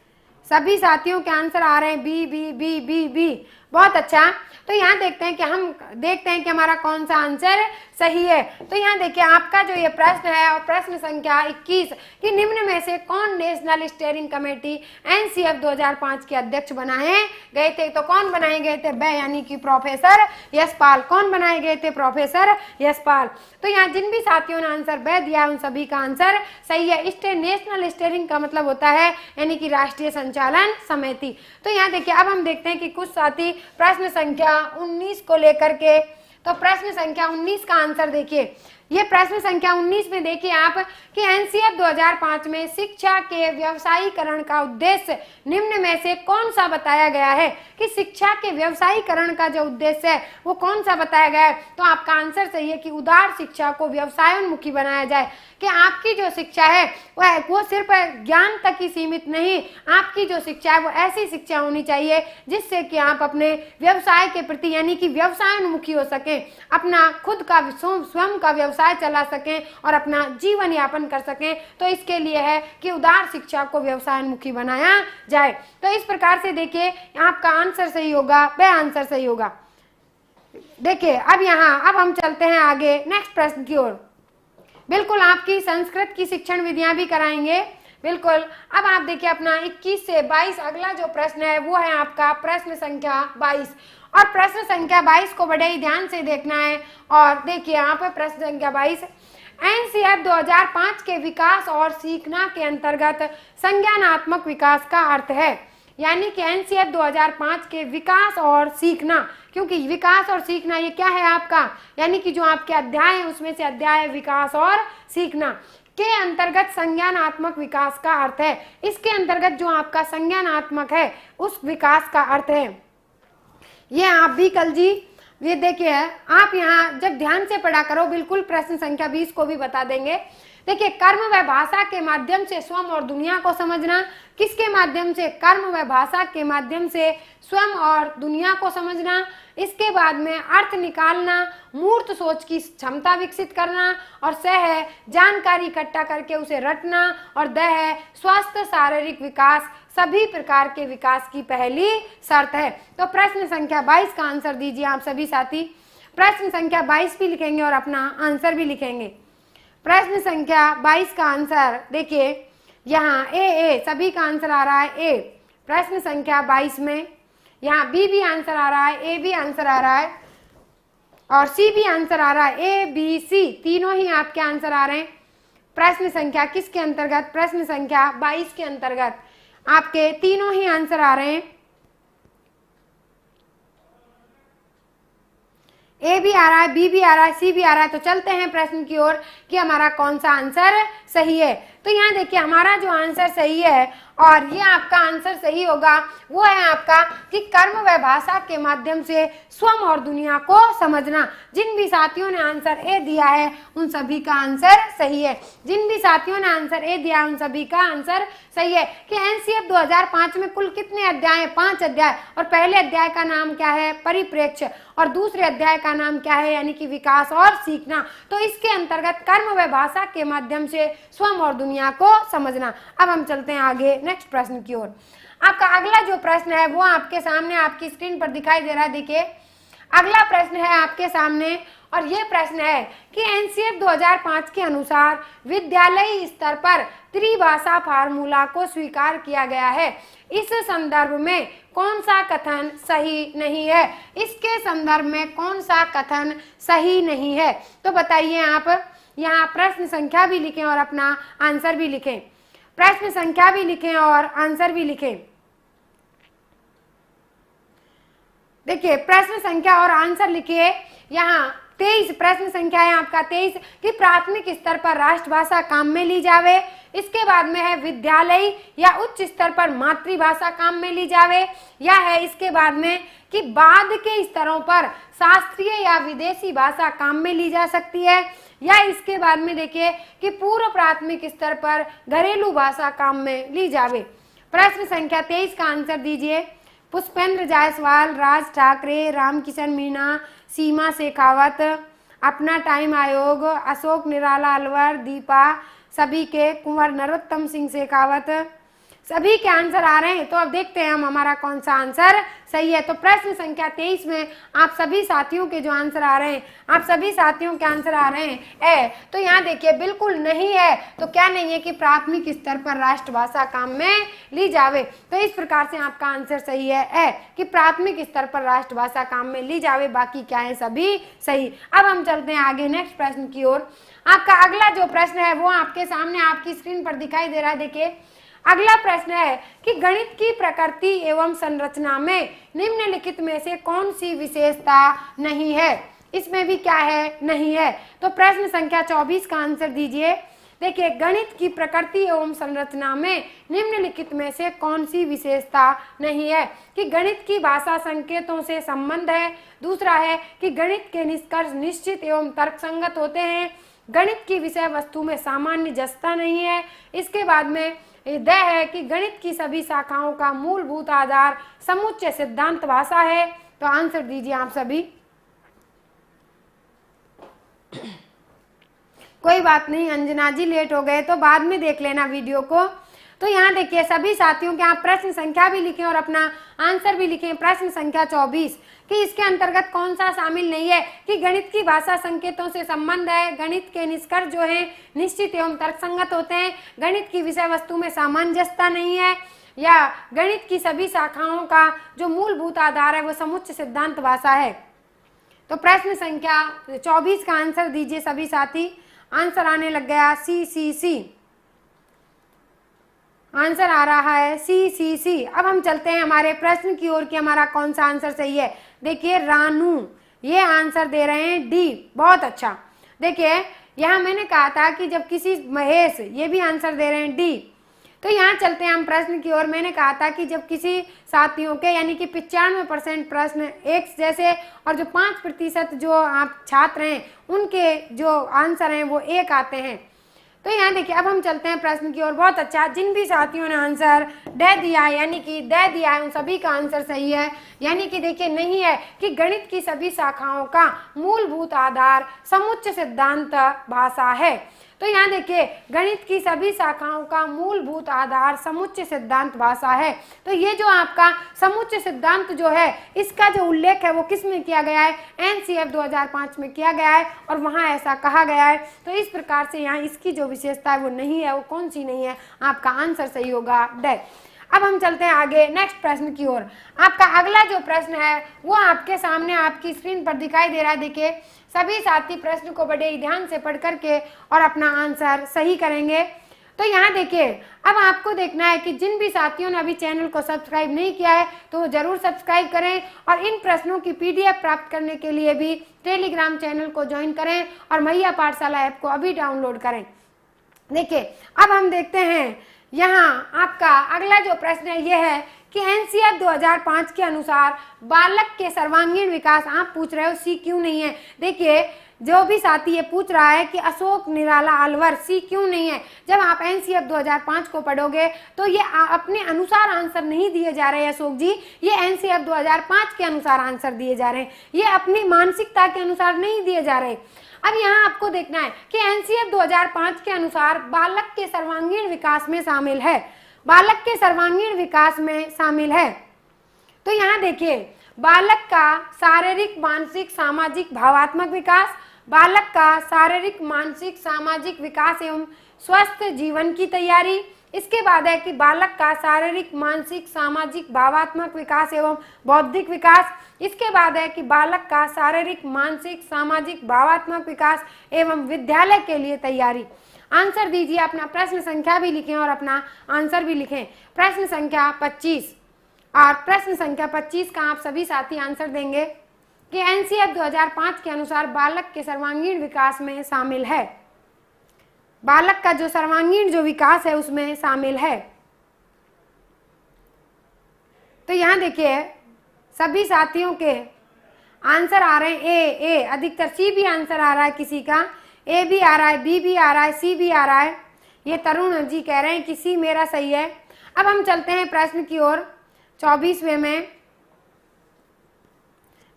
सभी साथियों के आंसर आ रहे हैं B B B B B. बहुत अच्छा। तो यहाँ देखते हैं कि हमारा कौन सा आंसर सही है। तो यहाँ देखिए आपका जो ये प्रश्न है और प्रश्न संख्या 21 कि निम्न में से कौन नेशनल स्टीयरिंग कमेटी एनसीएफ 2005 के अध्यक्ष बनाए गए थे। तो कौन बनाए गए थे, वे यानी कि प्रोफेसर यशपाल। कौन बनाए गए थे, प्रोफेसर यशपाल। तो यहाँ जिन भी साथियों ने आंसर वे दिया उन सभी का आंसर सही है। नेशनल स्टीयरिंग का मतलब होता है यानी कि राष्ट्रीय संचालन समिति। तो यहाँ देखिए अब हम देखते हैं कि कुछ साथी प्रश्न संख्या 19 को लेकर के, तो प्रश्न संख्या 19 का आंसर देखिए। ये प्रश्न संख्या 19 में देखिए आप कि एनसीएफ 2005 में शिक्षा के व्यवसायीकरण का उद्देश्य निम्न में से कौन सा बताया गया है कि शिक्षा के व्यवसायीकरण का जो उद्देश्य है वो कौन सा बताया गया है। तो आपका आंसर सही है कि उदार शिक्षा को व्यवसायोन्मुखी बनाया जाए, कि आपकी जो शिक्षा है वो सिर्फ ज्ञान तक ही सीमित नहीं, आपकी जो शिक्षा है वो ऐसी शिक्षा होनी चाहिए जिससे कि आप अपने व्यवसाय के प्रति यानी कि व्यवसायोन्मुखी हो सकें, अपना खुद का स्वयं का व्यवसाय चला सकें और अपना जीवन यापन कर सकें। तो इसके लिए है कि उदार शिक्षा को व्यवसायोन्मुखी बनाया जाए। तो इस प्रकार से देखिए आपका आंसर सही होगा, वह आंसर सही होगा। देखिए अब हम चलते हैं आगे नेक्स्ट प्रश्न की ओर। बिल्कुल आपकी संस्कृत की शिक्षण विधियां भी कराएंगे, बिल्कुल। अब आप देखिए अपना 21 से 22 अगला जो प्रश्न है वो है आपका प्रश्न संख्या 22। और प्रश्न संख्या 22 को बड़े ही ध्यान से देखना है। और देखिए यहाँ पे प्रश्न संख्या 22 एनसीएफ 2005 के विकास और सीखना के अंतर्गत संज्ञानात्मक विकास का अर्थ है। यानी कि एनसीएफ 2005 के विकास और सीखना, क्योंकि विकास और सीखना ये क्या है आपका, यानी कि जो आपके अध्याय है उसमें से अध्याय है विकास और सीखना के अंतर्गत संज्ञानात्मक विकास का अर्थ है। इसके अंतर्गत जो आपका संज्ञानात्मक है उस विकास का अर्थ है। ये आप भी कल जी ये देखिए आप यहाँ जब ध्यान से पढ़ा करो, बिल्कुल प्रश्न संख्या 20 को भी बता देंगे। देखिए कर्म व भाषा के माध्यम से स्वयं और दुनिया को समझना, किसके माध्यम से, कर्म व भाषा के माध्यम से स्वयं और दुनिया को समझना। इसके बाद में अर्थ निकालना, मूर्त सोच की क्षमता विकसित करना, और स है जानकारी इकट्ठा करके उसे रटना, और द है स्वस्थ शारीरिक विकास सभी प्रकार के विकास की पहली शर्त है। तो प्रश्न संख्या 22 का आंसर दीजिए आप सभी साथी। प्रश्न संख्या 22 भी लिखेंगे और अपना आंसर भी लिखेंगे। प्रश्न संख्या 22 का आंसर देखिए यहाँ ए सभी का आंसर आ रहा है ए। प्रश्न संख्या 22 में यहाँ बी भी आंसर आ रहा है, ए भी आंसर आ रहा है और सी भी आंसर आ रहा है। ए बी सी तीनों ही आपके आंसर आ रहे हैं। प्रश्न संख्या किसके अंतर्गत, प्रश्न संख्या 22 के अंतर्गत आपके तीनों ही आंसर आ रहे हैं। ए भी आ रहा है, बी भी आ रहा है, सी भी आ रहा है। तो चलते हैं प्रश्न की ओर कि हमारा कौन सा आंसर सही है। तो यहाँ देखिए हमारा जो आंसर सही है और ये आपका आंसर सही होगा वो है आपका कि कर्म व भाषा के माध्यम से स्वयं और दुनिया को समझना। जिन भी साथियों ने आंसर ए दिया है उन सभी का आंसर सही है। जिन भी साथियों ने आंसर ए दिया उन सभी का आंसर सही है। कि एनसीएफ 2005 में कुल कितने अध्याय हैं, 5 अध्याय। और पहले अध्याय का नाम क्या है, परिप्रेक्ष्य, और दूसरे अध्याय का नाम क्या है, यानी कि विकास और सीखना। तो इसके अंतर्गत कर्म व भाषा के माध्यम से स्वयं और दुनिया को समझना। अब हम चलते हैं आगे नेक्स्ट प्रश्न की ओर। आपका अगला जो प्रश्न है वो आपके सामने आपकी स्क्रीन पर दिखाई दे रहा है। देखिए अगला प्रश्न है आपके सामने और ये प्रश्न है कि एनसीएफ 2005 के अनुसार विद्यालयी स्तर पर त्रिभाषा फार्मूला को स्वीकार किया गया है। इस संदर्भ में कौन सा कथन सही नहीं है, इसके संदर्भ में कौन सा कथन सही नहीं है। तो बताइए आप यहाँ प्रश्न संख्या भी लिखें और अपना आंसर भी लिखें। प्रश्न संख्या भी लिखें और आंसर भी लिखें। देखिए प्रश्न संख्या और आंसर लिखिए। यहाँ 23 प्रश्न संख्या है आपका 23 कि प्राथमिक स्तर पर राष्ट्रभाषा काम में ली जावे। इसके बाद में है विद्यालय या उच्च स्तर पर मातृभाषा काम में ली जावे, या है इसके बाद में कि बाद के स्तरों पर शास्त्रीय या विदेशी भाषा काम में ली जा सकती है, या इसके बाद में देखिए कि पूर्व प्राथमिक स्तर पर घरेलू भाषा काम में ली जावे। प्रश्न संख्या 23 का आंसर दीजिए। पुष्पेंद्र जायसवाल, राज ठाकरे, रामकिशन मीणा, सीमा शेखावत, अपना टाइम आयोग, अशोक निराला अलवर, दीपा, सभी के, कुंवर नरोत्तम सिंह शेखावत, सभी के आंसर आ रहे हैं। तो अब देखते हैं हम हमारा कौन सा आंसर सही है। तो प्रश्न संख्या 23 में आप सभी साथियों के जो आंसर आ रहे हैं, आप सभी साथियों के आंसर आ रहे हैं तो यहाँ देखिए बिल्कुल नहीं है। तो क्या नहीं है कि प्राथमिक स्तर पर राष्ट्रभाषा काम में ली जावे। तो इस प्रकार से आपका आंसर सही है कि प्राथमिक स्तर पर राष्ट्रभाषा काम में ली जावे, बाकी क्या है सभी सही। अब हम चलते हैं आगे नेक्स्ट प्रश्न की ओर। आपका अगला जो प्रश्न है वो आपके सामने आपकी स्क्रीन पर दिखाई दे रहा है। देखिए अगला प्रश्न है कि गणित की प्रकृति एवं संरचना में निम्नलिखित में से कौन सी विशेषता नहीं है। इसमें भी क्या है नहीं है। तो प्रश्न संख्या 24 का आंसर दीजिए। देखिए गणित की प्रकृति एवं संरचना में निम्नलिखित में से कौन सी विशेषता नहीं है कि गणित की भाषा संकेतों से संबंध है, दूसरा है कि गणित के निष्कर्ष निश्चित एवं तर्कसंगत होते हैं, गणित की विषय वस्तु में सामान्य जस्ता नहीं है, इसके बाद में द है कि गणित की सभी शाखाओं का मूलभूत आधार समुच्चय सिद्धांत भाषा है। तो आंसर दीजिए आप सभी। कोई बात नहीं अंजना जी, लेट हो गए तो बाद में देख लेना वीडियो को। तो यहाँ देखिए सभी साथियों के आप प्रश्न संख्या भी लिखें और अपना आंसर भी लिखें। प्रश्न संख्या 24 कि इसके अंतर्गत कौन सा शामिल नहीं है कि गणित की भाषा संकेतों से संबंध है, गणित के निष्कर्ष जो है निश्चित एवं तर्कसंगत होते हैं, गणित की विषय वस्तु में सामंजस्यता नहीं है, या गणित की सभी शाखाओं का जो मूलभूत आधार है वो समुच्चय सिद्धांत भाषा है। तो प्रश्न संख्या 24 का आंसर दीजिए सभी साथी। आंसर आने लग गया सी। आंसर आ रहा है सी। अब हम चलते हैं हमारे प्रश्न की ओर कि हमारा कौन सा आंसर सही है। देखिए रानू ये आंसर दे रहे हैं डी, बहुत अच्छा। देखिए यहाँ मैंने कहा था कि जब किसी महेश ये भी आंसर दे रहे हैं डी। तो यहाँ चलते हैं हम प्रश्न की ओर। मैंने कहा था कि जब किसी साथियों के यानी कि 95% प्रश्न एक जैसे और जो 5% जो आप छात्र हैं उनके जो आंसर हैं वो एक आते हैं। तो यहाँ देखिए अब हम चलते हैं प्रश्न की ओर। बहुत अच्छा, जिन भी साथियों ने आंसर दे दिया है यानी कि दे दिया है उन सभी का आंसर सही है। यानी कि देखिए नहीं है कि गणित की सभी शाखाओं का मूलभूत आधार समुच्चय सिद्धांत भाषा है। तो यहाँ देखिए गणित की सभी शाखाओं का मूलभूत आधार समुच्चय सिद्धांत भाषा है। तो ये जो आपका समुच्चय सिद्धांत जो है इसका जो उल्लेख है वो किस में किया गया है, एनसीएफ 2005 में किया गया है और वहाँ ऐसा कहा गया है। तो इस प्रकार से यहाँ इसकी जो विशेषता है वो नहीं है। वो कौन सी नहीं है, आपका आंसर सही होगा ड। अब हम चलते हैं आगे नेक्स्ट प्रश्न की ओर। आपका अगला जो प्रश्न है वो आपके सामने आपकी स्क्रीन पर दिखाई दे रहा है। देखिए सभी साथी प्रश्न को बड़े ध्यान से पढ़ करके और अपना आंसर सही करेंगे। तो यहाँ देखिए अब आपको देखना है कि जिन भी साथियों ने अभी चैनल को सब्सक्राइब नहीं किया है तो वो जरूर सब्सक्राइब करें और इन प्रश्नों की PDF प्राप्त करने के लिए भी टेलीग्राम चैनल को ज्वाइन करें और मैया पाठशाला ऐप को अभी डाउनलोड करें। देखिए अब हम देखते हैं यहाँ आपका अगला जो प्रश्न है यह है कि एनसीएफ 2005 के अनुसार बालक के सर्वांगीण विकास, आप पूछ रहे हो सी क्यों नहीं है। देखिए जो भी साथी ये पूछ रहा है कि अशोक निराला अलवर सी क्यों नहीं है, जब आप एनसीएफ 2005 को पढ़ोगे तो ये अपने अनुसार आंसर नहीं दिए जा रहे हैं अशोक जी, ये एनसीएफ 2005 के अनुसार आंसर दिए जा रहे हैं, ये अपनी मानसिकता के अनुसार नहीं दिए जा रहे। अब यहाँ आपको देखना है कि एनसीएफ 2005 के अनुसार बालक के सर्वांगीण विकास में शामिल है, बालक के सर्वांगीण विकास में शामिल है। तो यहाँ देखिए बालक का शारीरिक मानसिक सामाजिक भावात्मक विकास, बालक का शारीरिक मानसिक सामाजिक विकास एवं स्वस्थ जीवन की तैयारी, इसके बाद है कि बालक का शारीरिक मानसिक सामाजिक भावात्मक विकास एवं बौद्धिक विकास, इसके बाद है कि बालक का शारीरिक मानसिक सामाजिक भावात्मक विकास एवं विद्यालय के लिए तैयारी। आंसर दीजिए, अपना प्रश्न संख्या भी लिखें और अपना आंसर भी लिखें। प्रश्न संख्या 25 और प्रश्न संख्या 25 का आप सभी साथी आंसर देंगे कि एनसीएफ 2005 के अनुसार बालक के सर्वांगीण विकास में शामिल है। बालक का जो सर्वांगीण जो विकास है उसमें शामिल है। तो यहाँ देखिए सभी साथियों के आंसर आ रहे हैं ए, अधिकतर सी भी आंसर आ रहा है, किसी का ए भी आ रहा है, बी भी आ रहा है, सी भी आ रहा है। ये तरुण जी कह रहे हैं कि सी मेरा सही है। अब हम चलते हैं प्रश्न की ओर 24वें में।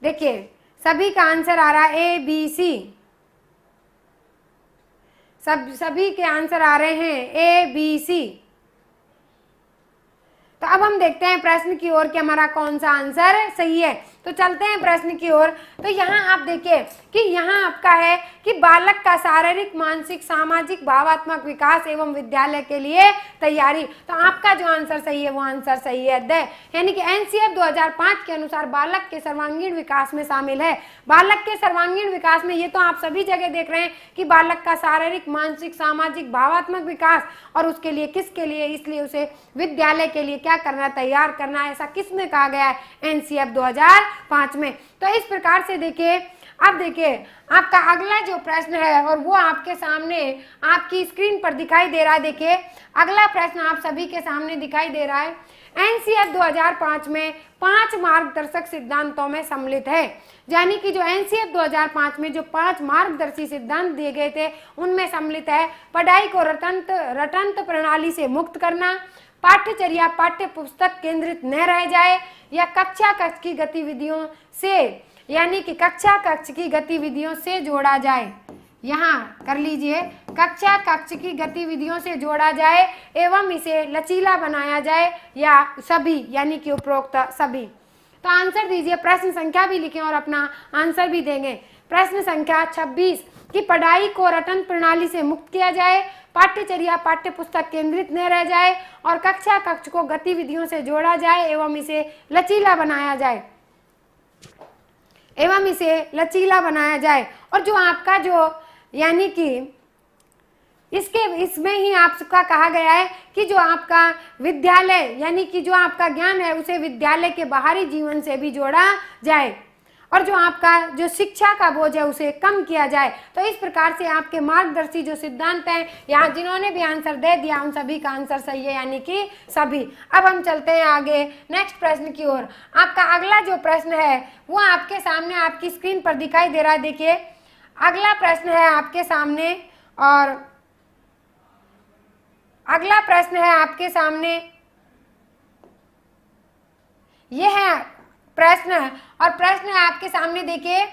देखिए सभी का आंसर आ रहा है ए बी सी, सभी के आंसर आ रहे हैं ए बी सी। तो अब हम देखते हैं प्रश्न की ओर कि हमारा कौन सा आंसर सही है। तो चलते हैं प्रश्न की ओर। तो यहाँ आप देखिए कि यहाँ आपका है कि बालक का शारीरिक, मानसिक, सामाजिक, भावात्मक विकास एवं विद्यालय के लिए तैयारी। तो आपका जो आंसर सही है वो आंसर सही है द, यानी कि एनसीएफ 2005 के अनुसार बालक के सर्वांगीण विकास में शामिल है। बालक के सर्वांगीण विकास में ये तो आप सभी जगह देख रहे हैं कि बालक का शारीरिक, मानसिक, सामाजिक, भावात्मक विकास, और उसके लिए किसके लिए, इसलिए उसे विद्यालय के लिए क्या करना, तैयार करना, ऐसा किसमें कहा गया है, एनसीएफ 2005 में। तो इस प्रकार से देखिए, अब देखिए आपका अगला जो प्रश्न है और वो आपके सामने आपकी स्क्रीन पर दिखाई दे रहा है। देखिए अगला प्रश्न आप सभी के सामने दिखाई दे रहा है। एनसीएफ 2005 में 5 मार्गदर्शक सिद्धांतों में सम्मिलित है, यानी कि जो एनसीएफ 2005 में जो 5 मार्गदर्शी सिद्धांत दिए गए थे उनमें सम्मिलित है पढ़ाई को रटंत प्रणाली से मुक्त करना, पाठ्यचर्या पाठ्य पुस्तक केंद्रित न रह जाए, या कक्षा कक्ष की गतिविधियों से, यानी कि कक्षा कक्ष की गतिविधियों से जोड़ा जाए। यहाँ कर लीजिए, कक्षा कक्ष की गतिविधियों से जोड़ा जाए एवं इसे लचीला बनाया जाए, या सभी, यानी कि उपरोक्त सभी। तो आंसर दीजिए, प्रश्न संख्या भी लिखें और अपना आंसर भी देंगे। प्रश्न संख्या 26 कि पढ़ाई को रटन प्रणाली से मुक्त किया जाए, पाठ्यचर्या पाठ्य पुस्तक केंद्रित न रह जाए, और कक्षा कक्ष को गतिविधियों से जोड़ा जाए एवं इसे लचीला बनाया जाए, और जो आपका जो, यानी कि इसमें ही आपका कहा गया है कि जो आपका विद्यालय, यानी कि जो आपका ज्ञान है उसे विद्यालय के बाहरी जीवन से भी जोड़ा जाए, और जो आपका जो शिक्षा का बोझ है उसे कम किया जाए। तो इस प्रकार से आपके मार्गदर्शी जो सिद्धांत हैं, यहाँ जिन्होंने भी आंसर दे दिया उन सभी का आंसर सही है, यानी कि सभी। अब हम चलते हैं आगे नेक्स्ट प्रश्न की ओर। आपका अगला जो प्रश्न है वो आपके सामने आपकी स्क्रीन पर दिखाई दे रहा है। देखिए अगला प्रश्न है आपके सामने, और अगला प्रश्न है आपके सामने, यह है प्रश्न, और प्रश्न है आपके सामने। देखिए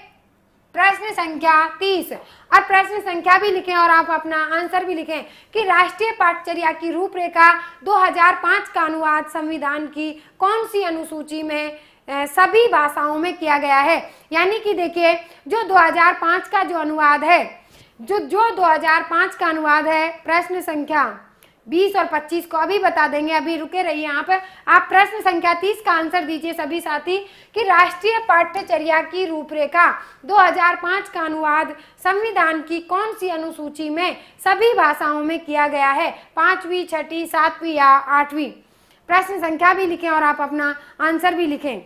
प्रश्न संख्या 30, और प्रश्न संख्या भी लिखें और आप अपना आंसर भी लिखें कि राष्ट्रीय पाठ्यचर्या की रूपरेखा 2005 का अनुवाद संविधान की कौन सी अनुसूची में सभी भाषाओं में किया गया है। यानी कि देखिए जो 2005 का जो अनुवाद है, जो 2005 का अनुवाद है, प्रश्न संख्या 20 और 25 को अभी बता देंगे, अभी रुके रहिए यहाँ पर। आप प्रश्न संख्या 30 का आंसर दीजिए सभी साथी कि राष्ट्रीय पाठ्यचर्या की रूपरेखा 2005 का अनुवाद संविधान की कौन सी अनुसूची में सभी भाषाओं में किया गया है, 5वीं, 6वीं, 7वीं या 8वीं। प्रश्न संख्या भी लिखें और आप अपना आंसर भी लिखें।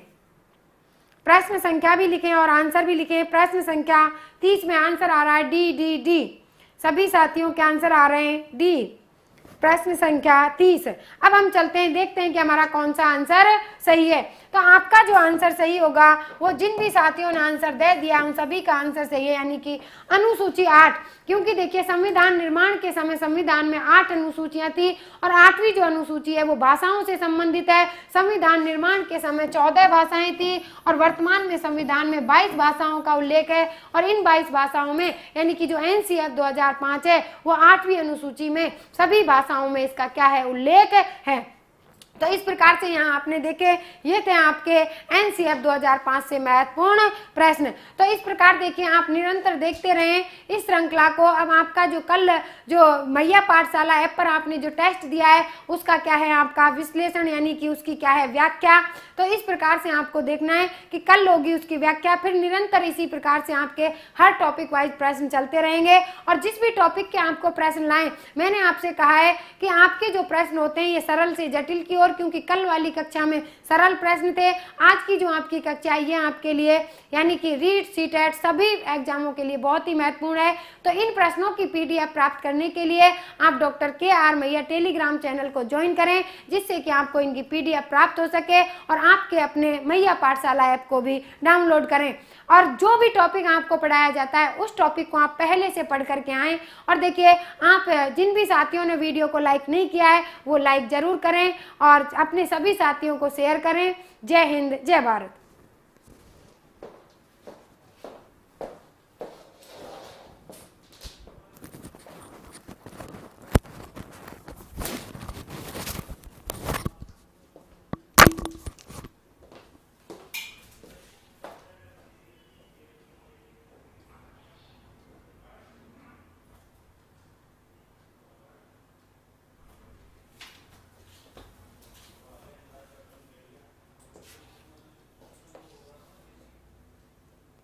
प्रश्न संख्या भी लिखें और आंसर भी लिखें। प्रश्न संख्या 30 में आंसर आ रहा है डी। सभी साथियों के आंसर आ रहे हैं डी, प्रश्न संख्या 30। अब हम चलते हैं, देखते हैं कि हमारा कौन सा आंसर सही है। तो आपका जो आंसर सही होगा वो जिन भी साथियों ने आंसर दे दिया उन सभी का आंसर सही है, यानी कि अनुसूची 8। क्योंकि देखिए संविधान निर्माण के समय संविधान में 8 अनुसूचियां थी, और 8वीं जो अनुसूची है वो भाषाओं से संबंधित है। संविधान निर्माण के समय 14 भाषाएं थी, और वर्तमान में संविधान में 22 भाषाओं का उल्लेख है, और इन 22 भाषाओं में, यानी कि जो एनसीएफ 2005 है वो 8वीं अनुसूची में सभी भाषाओं में इसका क्या है, उल्लेख है। तो इस प्रकार से यहाँ आपने देखे, ये थे आपके एनसीएफ 2005 से महत्वपूर्ण प्रश्न। तो इस प्रकार देखिए आप निरंतर देखते रहें इस श्रृंखला को। अब आपका जो कल जो मैया पाठशाला ऐप पर आपने जो टेस्ट दिया है उसका क्या है, आपका विश्लेषण, यानी कि उसकी क्या है, व्याख्या। तो इस प्रकार से आपको देखना है कि कल होगी उसकी व्याख्या, फिर निरंतर इसी प्रकार से आपके हर टॉपिक वाइज प्रश्न चलते रहेंगे। और जिस भी टॉपिक के आपको प्रश्न लाएं, मैंने आपसे कहा है कि आपके जो प्रश्न होते हैं ये सरल से जटिल की ओर, क्योंकि कल वाली कक्षा में सरल प्रश्न थे। आज की जो आपकी कक्षा है ये आपके लिए, यानी कि रीट, सीटेट सभी एग्जामों के लिए बहुत ही महत्वपूर्ण है। तो इन प्रश्नों की PDF प्राप्त करने के लिए आप डॉक्टर KR मैया टेलीग्राम चैनल को ज्वाइन करें, जिससे कि आपको इनकी PDF प्राप्त हो सके और आपके अपने मैया पाठशाला ऐप को भी डाउनलोड करें। और जो भी टॉपिक आपको पढ़ाया जाता है उस टॉपिक को आप पहले से पढ़ करके आएँ। और देखिए, आप जिन भी साथियों ने वीडियो को लाइक नहीं किया है वो लाइक ज़रूर करें और अपने सभी साथियों को शेयर करें। जय हिंद, जय भारत।